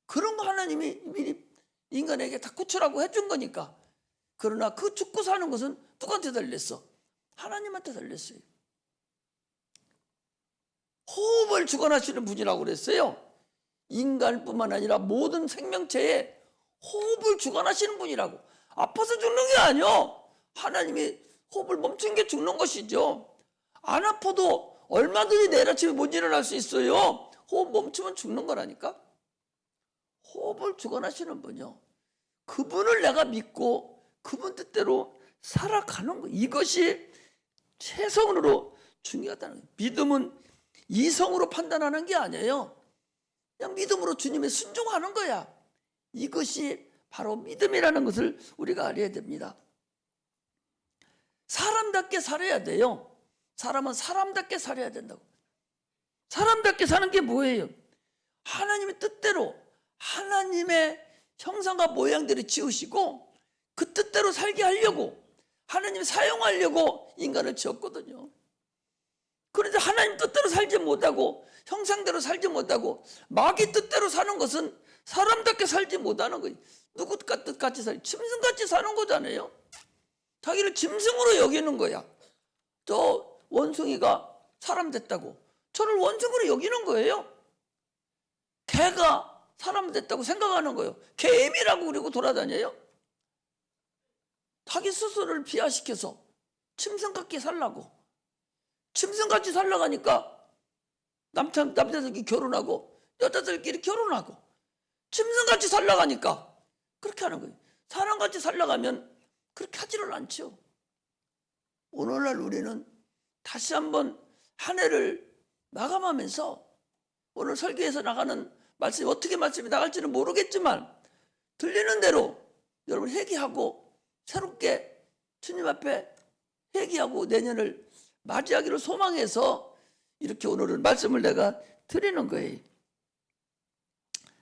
그런 거 하나님이 미리 인간에게 다 고치라고 해준 거니까. 그러나 그 죽고 사는 것은 누구한테 달렸어? 하나님한테 달렸어요. 호흡을 주관하시는 분이라고 그랬어요. 인간뿐만 아니라 모든 생명체에 호흡을 주관하시는 분이라고. 아파서 죽는 게 아니요, 하나님이 호흡을 멈춘 게 죽는 것이죠. 안 아파도 얼마든지 내일 아침에 못 일어날 수 있어요. 호흡 멈추면 죽는 거라니까. 호흡을 주관하시는 분이요, 그분을 내가 믿고 그분 뜻대로 살아가는 거, 이것이 최선으로 중요하다는 거예요. 믿음은 이성으로 판단하는 게 아니에요. 그냥 믿음으로 주님에 순종하는 거야. 이것이 바로 믿음이라는 것을 우리가 알아야 됩니다. 사람답게 살아야 돼요. 사람은 사람답게 살아야 된다고. 사람답게 사는 게 뭐예요? 하나님의 뜻대로 하나님의 형상과 모양대로 지으시고 그 뜻대로 살게 하려고, 하나님이 사용하려고 인간을 지었거든요. 그런데 하나님 뜻대로 살지 못하고 형상대로 살지 못하고 마귀 뜻대로 사는 것은 사람답게 살지 못하는 거예요. 누구 뜻같이 짐승같이 사는 거잖아요. 자기를 짐승으로 여기는 거야. 저 원숭이가 사람 됐다고 저를 원숭이로 여기는 거예요. 개가 사람 됐다고 생각하는 거예요. 개미라고 그러고 돌아다녀요. 자기 스스로를 비하시켜서 짐승같이 살라고. 짐승같이 살라가니까 남자들끼리 결혼하고 여자들끼리 결혼하고 짐승같이 살라가니까 그렇게 하는 거예요. 사람같이 살라가면 그렇게 하지를 않죠. 오늘날 우리는 다시 한번 한 해를 마감하면서 오늘 설교에서 나가는 말씀이 어떻게 말씀이 나갈지는 모르겠지만 들리는 대로 여러분 회개하고 새롭게 주님 앞에 회개하고 내년을 맞이하기를 소망해서 이렇게 오늘은 말씀을 내가 드리는 거예요.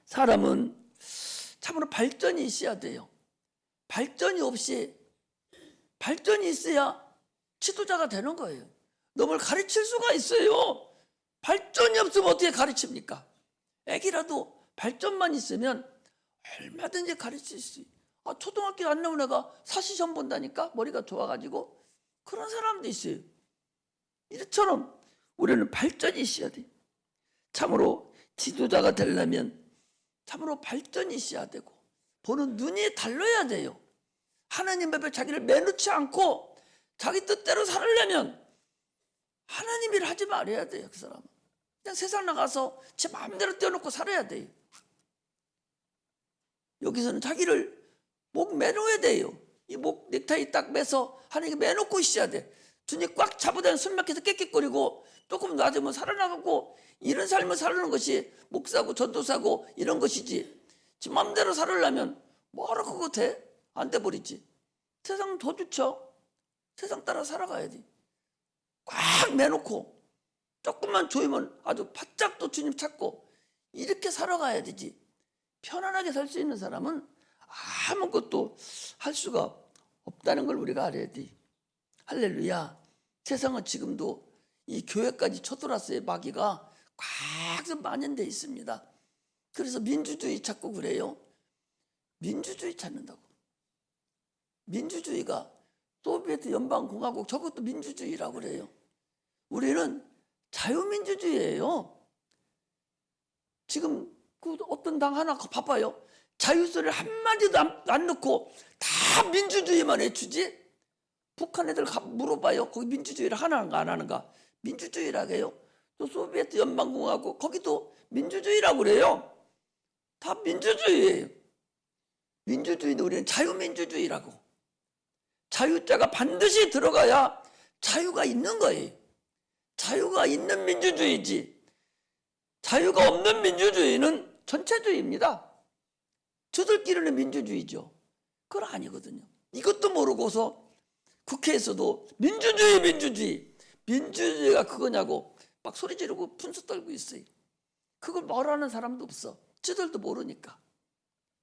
사람은 참으로 발전이 있어야 돼요. 발전이 있어야 지도자가 되는 거예요. 너를 가르칠 수가 있어요. 발전이 없으면 어떻게 가르칩니까? 애기라도 발전만 있으면 얼마든지 가르칠 수 있어요. 초등학교 안 나온 애가 사시험 본다니까 머리가 좋아가지고 그런 사람도 있어요. 이처럼 우리는 발전이 있어야 돼요. 참으로 지도자가 되려면 참으로 발전이 있어야 되고 보는 눈이 달라야 돼요. 하나님 앞에 자기를 매놓지 않고 자기 뜻대로 살려면 하나님 일 하지 말아야 돼요. 그 사람은 그냥 세상 나가서 제 마음대로 떼어놓고 살아야 돼요. 여기서는 자기를 목 매놓아야 돼요. 이 목 넥타이 딱 매서 하나님께 매놓고 있어야 돼. 주님 꽉 잡아다니는 숨막혀서 깨끗거리고 조금 놔두면 살아나가고 이런 삶을 살아가는 것이 목사고 전도사고 이런 것이지. 지 마음대로 살으려면 뭐하러 그거 돼? 안 돼 버리지. 세상은 더 좋죠. 세상 따라 살아가야 돼. 꽉 매놓고 조금만 조이면 아주 바짝 또 주님 찾고 이렇게 살아가야 되지. 편안하게 살 수 있는 사람은 아무것도 할 수가 없다는 걸 우리가 알아야 돼. 할렐루야. 세상은 지금도 이 교회까지 쳐들어왔어요. 마귀가 꽉 만연돼 있습니다. 그래서 민주주의 찾고 그래요. 민주주의 찾는다고. 민주주의가 소비에트 연방공화국 저것도 민주주의라고 그래요. 우리는 자유민주주의예요. 지금 그 어떤 당 하나 봐봐요. 자유소리를 한마디도 안 넣고 다 민주주의만 해주지. 북한 애들 물어봐요. 거기 민주주의를 하는가 안 하는가. 민주주의라고 해요. 또 소비에트 연방공화국 거기도 민주주의라고 그래요. 다 민주주의예요. 민주주의는 우리는 자유민주주의라고. 자유자가 반드시 들어가야 자유가 있는 거예요. 자유가 있는 민주주의지. 자유가 없는 민주주의는 전체주의입니다. 저들끼리는 민주주의죠. 그건 아니거든요. 이것도 모르고서 국회에서도 민주주의가 그거냐고 막 소리 지르고 분수 떨고 있어요. 그걸 말하는 사람도 없어. 저들도 모르니까.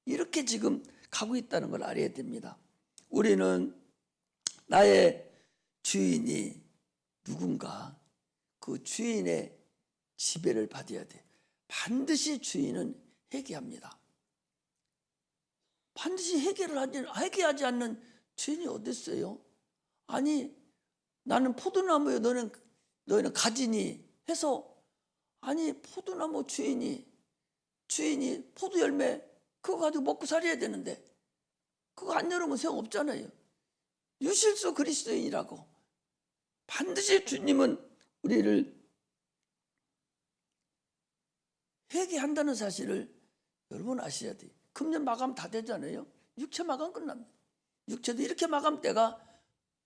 이렇게 지금 가고 있다는 걸 알아야 됩니다. 우리는 나의 주인이 누군가 그 주인의 지배를 받아야 돼. 반드시 주인은 회개합니다. 반드시 회개하지 않는 주인이 어디 있어요? 아니 나는 포도나무요 너희는 가지니 해서 아니 포도나무 주인이 포도 열매 그거 가지고 먹고 살아야 되는데 그거 안 열으면 소용없잖아요. 유실수 그리스도인이라고. 반드시 주님은 우리를 회개한다는 사실을 여러분 아셔야 돼요. 금년 마감 다 되잖아요. 육체 마감 끝납니다. 육체도 이렇게 마감 때가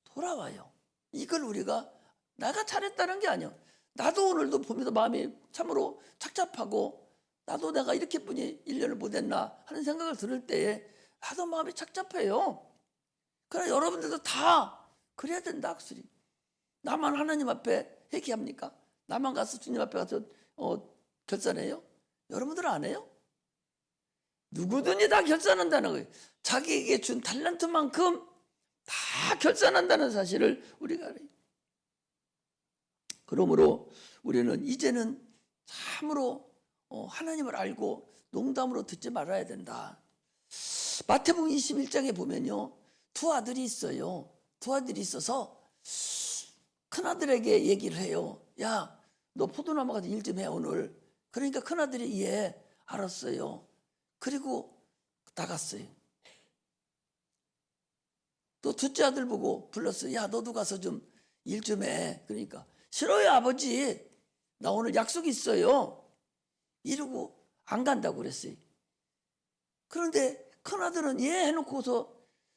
돌아와요. 이걸 우리가 내가 잘했다는 게 아니에요. 나도 오늘도 보면서 마음이 참으로 착잡하고 나도 내가 이렇게뿐이 1년을 못했나 하는 생각을 들을 때에 나도 마음이 착잡해요. 그러나 여러분들도 다 그래야 된다. 확실히. 나만 하나님 앞에 회개합니까? 나만 가서 주님 앞에 가서 결산해요? 여러분들 안 해요? 누구든지 다 결산한다는 거예요. 자기에게 준 달란트만큼 다 결산한다는 사실을 우리가 알아요. 그러므로 우리는 이제는 참으로 하나님을 알고 농담으로 듣지 말아야 된다. 마태복음 21장에 보면요. 두 아들이 있어요. 두 아들이 있어서 큰아들에게 얘기를 해요. 야, 너 포도나무 가서 일 좀 해 오늘. 그러니까 큰아들이 예, 알았어요. 그리고 나갔어요. 또 둘째 아들 보고 불렀어요. 야, 너도 가서 좀 일 좀 해. 그러니까 싫어요 아버지. 나 오늘 약속 있어요. 이러고 안 간다고 그랬어요. 그런데 큰아들은 예 해놓고서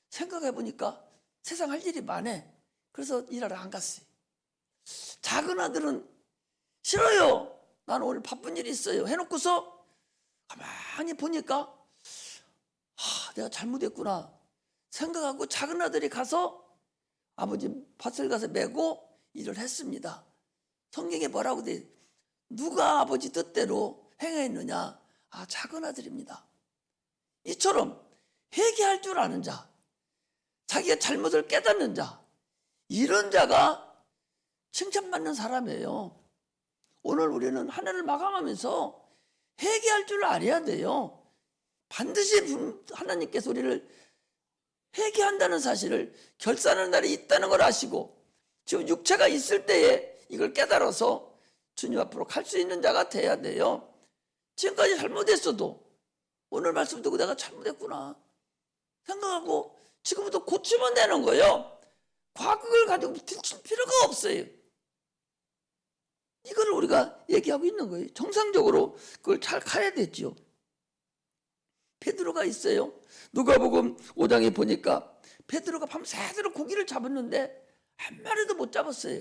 생각해 보니까 세상 할 일이 많아. 그래서 일하러 안 갔어요. 작은 아들은 싫어요. 난 오늘 바쁜 일이 있어요. 해놓고서 가만히 보니까 내가 잘못했구나 생각하고 작은 아들이 가서 아버지 밭을 가서 메고 일을 했습니다. 성경에 뭐라고 돼? 누가 아버지 뜻대로 행했느냐? 작은 아들입니다. 이처럼 회개할 줄 아는 자, 자기가 잘못을 깨닫는 자, 이런 자가 칭찬받는 사람이에요. 오늘 우리는 한 해를 마감하면서 회개할 줄 알아야 돼요. 반드시 하나님께서 우리를 회개한다는 사실을 결산하는 날이 있다는 걸 아시고 지금 육체가 있을 때에 이걸 깨달아서 주님 앞으로 갈 수 있는 자가 돼야 돼요. 지금까지 잘못했어도 오늘 말씀 듣고 내가 잘못했구나 생각하고 지금부터 고치면 되는 거예요. 과거를 가지고 뒤칠 필요가 없어요. 이걸 우리가 얘기하고 있는 거예요. 정상적으로 그걸 잘 가야 되죠. 베드로가 있어요. 누가복음 5장에 보니까 베드로가 밤새도록 고기를 잡았는데 한 마리도 못 잡았어요.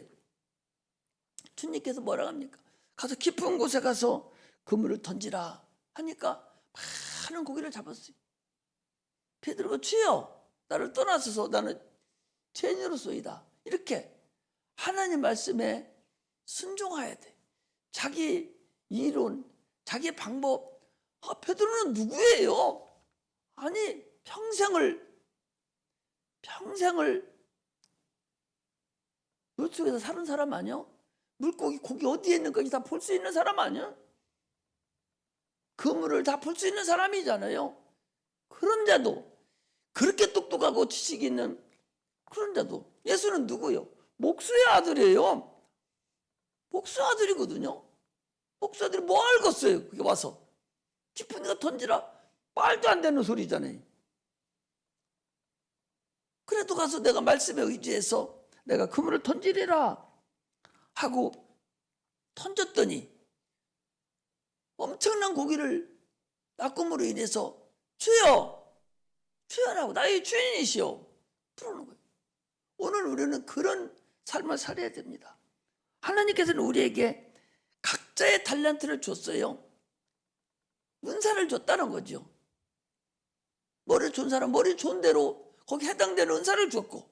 주님께서 뭐라 합니까? 가서 깊은 곳에 가서 그물을 던지라 하니까 많은 고기를 잡았어요. 베드로가 주여 나를 떠나서서 나는 죄인으로소이다. 이렇게 하나님 말씀에 순종해야 돼. 자기 이론, 자기 방법 베드로는 누구예요? 아니 평생을 물속에서 사는 사람 아니야? 물고기 고기 어디에 있는지 다 볼 수 있는 사람 아니야? 그물을 다 볼 수 있는 사람이잖아요. 그런데도 그렇게 똑똑하고 지식이 있는 그런데도 예수는 누구요? 목수의 아들이에요. 목수 아들이거든요. 목수 아들이 뭐 알겠어요? 그게 와서 깊은 데가 던지라. 말도 안 되는 소리잖아요. 그래도 가서 내가 말씀에 의지해서 내가 그물을 던지리라 하고 던졌더니 엄청난 고기를 낚음으로 인해서 주여 주여라고 나의 주인이시오 부르는 거예요. 오늘 우리는 그런 삶을 살아야 됩니다. 하나님께서는 우리에게 각자의 달란트를 줬어요. 은사를 줬다는 거죠. 머리 좋은 사람 머리 좋은 대로 거기 해당되는 은사를 줬고,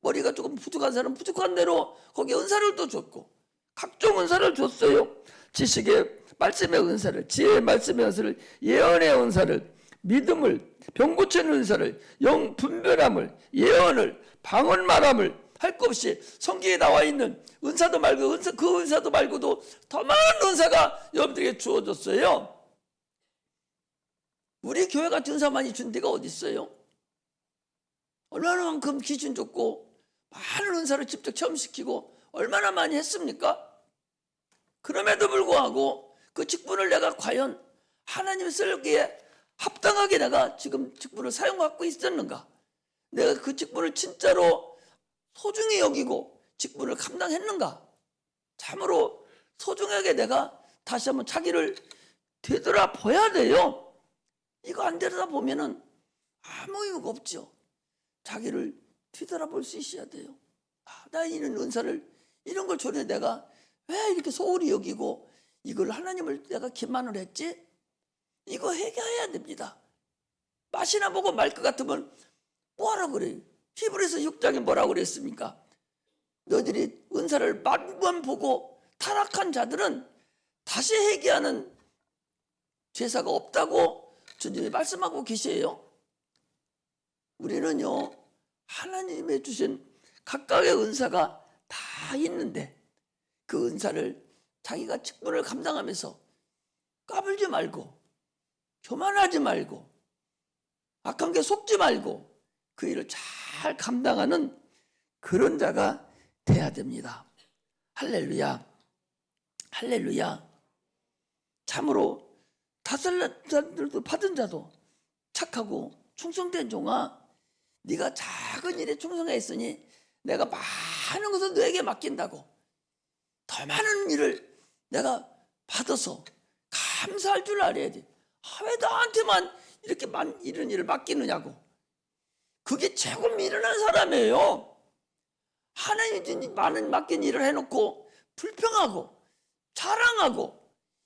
머리가 조금 부족한 사람 부족한 대로 거기에 은사를 또 줬고, 각종 은사를 줬어요. 지식의 말씀의 은사를, 지혜의 말씀의 은사를, 예언의 은사를, 믿음을, 병 고치는 은사를, 영 분별함을, 예언을, 방언 말함을, 할 것 없이 성경에 나와 있는 은사도 말고 그 은사도 말고도 더 많은 은사가 여러분들에게 주어졌어요. 우리 교회가 은사 많이 준 데가 어디 있어요? 얼마나 만큼 기준 줬고 많은 은사를 직접 체험시키고 얼마나 많이 했습니까? 그럼에도 불구하고 그 직분을 내가 과연 하나님 쓰기에 합당하게 내가 지금 직분을 사용하고 있었는가? 내가 그 직분을 진짜로 소중히 여기고 직분을 감당했는가? 참으로 소중하게 내가 다시 한번 자기를 되돌아봐야 돼요. 이거 안 되돌아보면은 아무 의미가 없죠. 자기를 뒤돌아볼 수 있어야 돼요. 나 이런 은사를 이런 걸 전에 내가 왜 이렇게 소홀히 여기고 이걸 하나님을 내가 기만을 했지? 이거 해결해야 됩니다. 맛이나 보고 말 것 같으면 뭐하라 그래요? 히브리서 6장에 뭐라고 그랬습니까? 너희들이 은사를 맛만 보고 타락한 자들은 다시 회개하는 제사가 없다고 주님이 말씀하고 계세요. 우리는요, 하나님의 주신 각각의 은사가 다 있는데 그 은사를 자기가 직분을 감당하면서 까불지 말고 교만하지 말고 악한 게 속지 말고 그 일을 잘 감당하는 그런 자가 돼야 됩니다. 할렐루야. 할렐루야. 참으로 다살란트도 받은 자도 착하고 충성된 종아, 네가 작은 일에 충성했으니 내가 많은 것을 너에게 맡긴다고. 더 많은 일을 내가 받아서 감사할 줄 알아야 돼. 왜 나한테만 이렇게 이런 일을 맡기느냐고. 그게 최고 미련한 사람이에요. 하나님이 많은 맡긴 일을 해놓고 불평하고 자랑하고,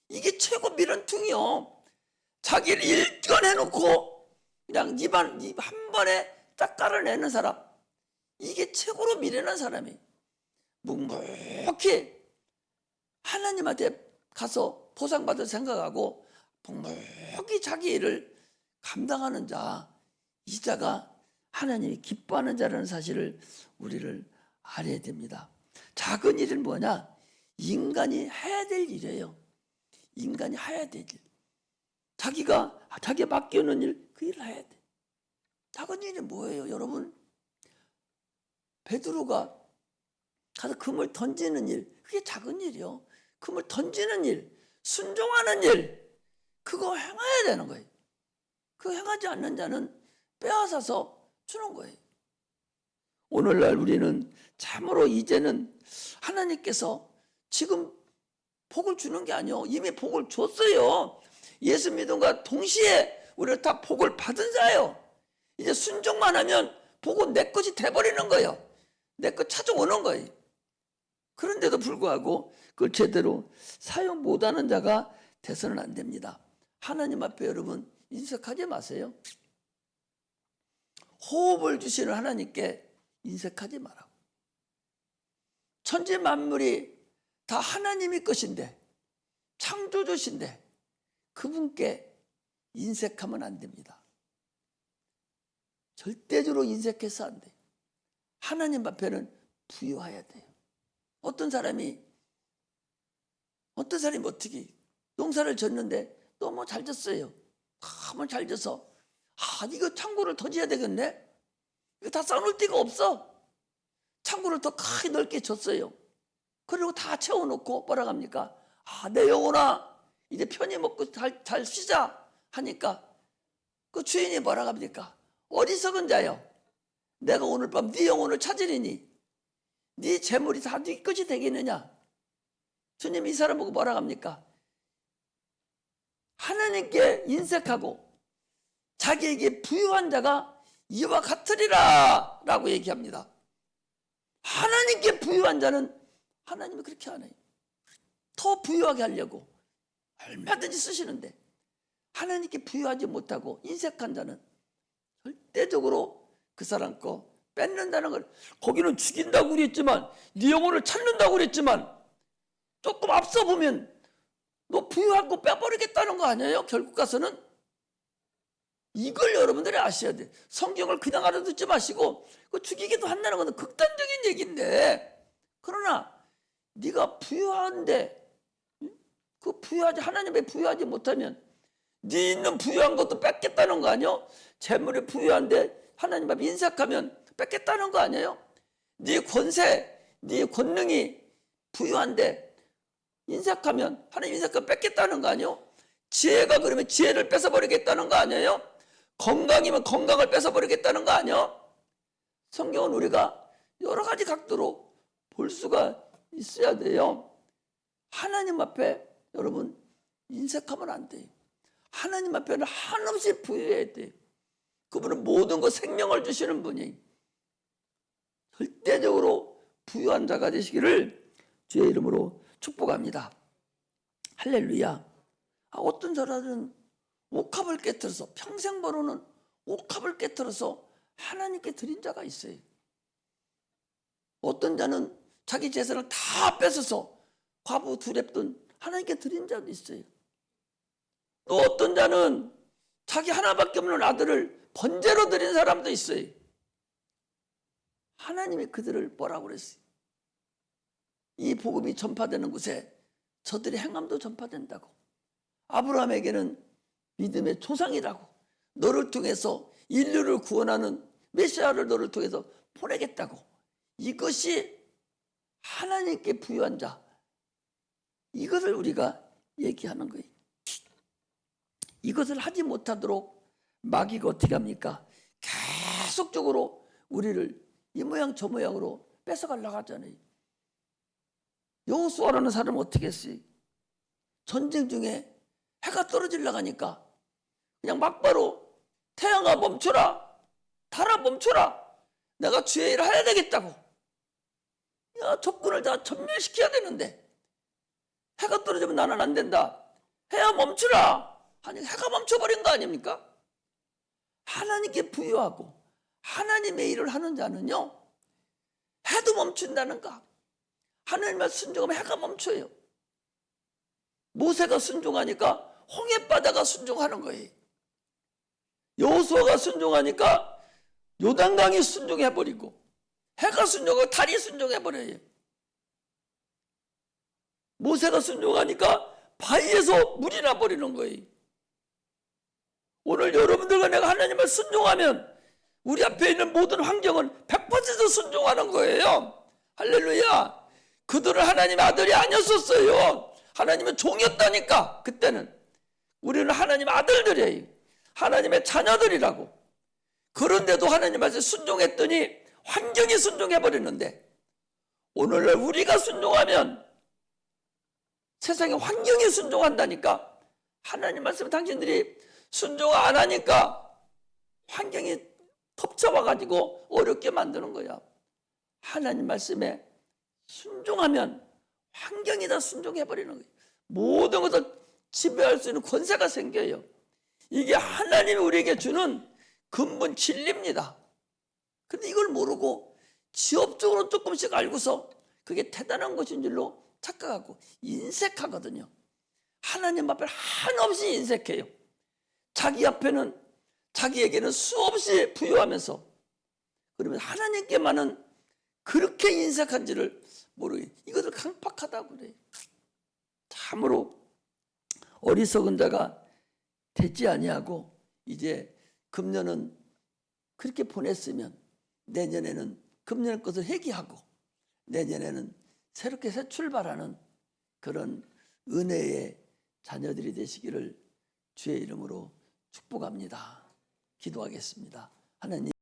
이게 최고 미련퉁이요. 자기를 일견해놓고 그냥 입안 한 번에 딱 깔아내는 사람, 이게 최고로 미련한 사람이. 묵묵히 하나님한테 가서 보상받을 생각하고 묵묵히 자기 일을 감당하는 자, 이 자가 하나님이 기뻐하는 자라는 사실을 우리를 알아야 됩니다. 작은 일은 뭐냐? 인간이 해야 될 일이에요. 인간이 해야 될 일. 자기가 맡기는 일, 그 일을 해야 돼. 작은 일이 뭐예요, 여러분? 베드로가 가서 금을 던지는 일, 그게 작은 일이요. 금을 던지는 일, 순종하는 일, 그거 행해야 되는 거예요. 그거 행하지 않는 자는 빼앗아서 주는 거예요. 오늘날 우리는 참으로 이제는 하나님께서 지금 복을 주는 게 아니요, 이미 복을 줬어요. 예수 믿음과 동시에 우리가 다 복을 받은 자예요. 이제 순종만 하면 복은 내 것이 돼버리는 거예요. 내 것 찾아오는 거예요. 그런데도 불구하고 그걸 제대로 사용 못하는 자가 돼서는 안 됩니다. 하나님 앞에 여러분 인색하지 마세요. 호흡을 주시는 하나님께 인색하지 마라고. 천지 만물이 다 하나님의 것인데, 창조주신데 그분께 인색하면 안 됩니다. 절대적으로 인색해서 안 돼요. 하나님 앞에는 부유해야 돼요. 어떤 사람이 어떻게 농사를 졌는데 너무 잘 졌어요. 너무 잘 져서 이거 창고를 더 지어야 되겠네. 이거 다 쌓아놓을 데가 없어. 창고를 더 크게 넓게 줬어요. 그리고 다 채워놓고 뭐라 합니까? 내 영혼아 이제 편히 먹고 잘 쉬자 하니까 그 주인이 뭐라 합니까? 어리석은 자여, 내가 오늘 밤 네 영혼을 찾으리니 네 재물이 다 네 것이 되겠느냐? 주님이 이 사람 보고 뭐라 합니까? 하나님께 인색하고 자기에게 부유한 자가 이와 같으리라 라고 얘기합니다. 하나님께 부유한 자는 하나님이 그렇게 안 해요. 더 부유하게 하려고 얼마든지 쓰시는데, 하나님께 부유하지 못하고 인색한 자는 절대적으로 그 사람 거 뺏는다는 걸, 거기는 죽인다고 그랬지만 네 영혼을 찾는다고 그랬지만 조금 앞서 보면 너 부유한 거 빼버리겠다는 거 아니에요? 결국 가서는. 이걸 여러분들이 아셔야 돼. 성경을 그냥 알아듣지 마시고 그 죽이기도 한다는 것은 극단적인 얘기인데, 그러나 네가 부유한데 그 부유하지, 하나님에 부유하지 못하면 네 있는 부유한 것도 뺏겠다는 거 아니에요? 재물이 부유한데 하나님 앞에 인색하면 뺏겠다는 거 아니에요? 네 권세, 네 권능이 부유한데 인색하면, 하나님 인색하면 뺏겠다는 거 아니에요? 지혜가 그러면 지혜를 뺏어버리겠다는 거 아니에요? 건강이면 건강을 뺏어버리겠다는 거 아니에요? 성경은 우리가 여러 가지 각도로 볼 수가 있어야 돼요. 하나님 앞에 여러분 인색하면 안 돼요. 하나님 앞에는 한없이 부유해야 돼요. 그분은 모든 것, 생명을 주시는 분이 절대적으로 부유한 자가 되시기를 주의 이름으로 축복합니다. 할렐루야. 어떤 사람은 옥합을 깨뜨려서, 평생 벌어놓은 옥합을 깨뜨려서 하나님께 드린 자가 있어요. 어떤 자는 자기 재산을 다 뺏어서 과부 두렵던 하나님께 드린 자도 있어요. 또 어떤 자는 자기 하나밖에 없는 아들을 번제로 드린 사람도 있어요. 하나님이 그들을 뭐라고 그랬어요? 이 복음이 전파되는 곳에 저들의 행함도 전파된다고. 아브라함에게는 믿음의 조상이라고, 너를 통해서 인류를 구원하는 메시아를 너를 통해서 보내겠다고. 이것이 하나님께 부유한 자, 이것을 우리가 얘기하는 거예요. 이것을 하지 못하도록 마귀가 어떻게 합니까? 계속적으로 우리를 이 모양 저 모양으로 뺏어가려고 하잖아요. 여호수아라는 사람은 어떻게 했어요? 전쟁 중에 해가 떨어지려고 하니까 그냥 막바로 태양아 멈춰라, 달아 멈춰라, 내가 주의 일을 해야 되겠다고. 적군을 다 전멸시켜야 되는데 해가 떨어지면 나는 안 된다. 해야 멈추라 하니 해가 멈춰버린 거 아닙니까? 하나님께 부유하고 하나님의 일을 하는 자는요, 해도 멈춘다는가. 하나님만 순종하면 해가 멈춰요. 모세가 순종하니까 홍해바다가 순종하는 거예요. 여호수아가 순종하니까 요단강이 순종해버리고, 해가 순종하고 달이 순종해버려요. 모세가 순종하니까 바위에서 물이 나버리는 거예요. 오늘 여러분들과 내가 하나님을 순종하면 우리 앞에 있는 모든 환경은 100% 순종하는 거예요. 할렐루야. 그들은 하나님의 아들이 아니었었어요. 하나님은 종이었다니까. 그때는 우리는 하나님의 아들들이에요. 하나님의 자녀들이라고. 그런데도 하나님 말씀에 순종했더니 환경이 순종해버리는데, 오늘날 우리가 순종하면 세상의 환경이 순종한다니까. 하나님 말씀에 당신들이 순종 안 하니까 환경이 덮쳐와가지고 어렵게 만드는 거야. 하나님 말씀에 순종하면 환경이 다 순종해버리는 거예요. 모든 것을 지배할 수 있는 권세가 생겨요. 이게 하나님이 우리에게 주는 근본 진리입니다. 근데 이걸 모르고 지엽적으로 조금씩 알고서 그게 대단한 것인 줄로 착각하고 인색하거든요. 하나님 앞에 한없이 인색해요. 자기 앞에는 자기에게는 수없이 부여하면서 그러면 하나님께만은 그렇게 인색한지를 모르게 이것을 강팍하다고 그래요. 참으로 어리석은 자가 되지 아니하고 이제 금년은 그렇게 보냈으면 내년에는 금년 것을 회개하고 내년에는 새롭게 새 출발하는 그런 은혜의 자녀들이 되시기를 주의 이름으로 축복합니다. 기도하겠습니다. 하나님.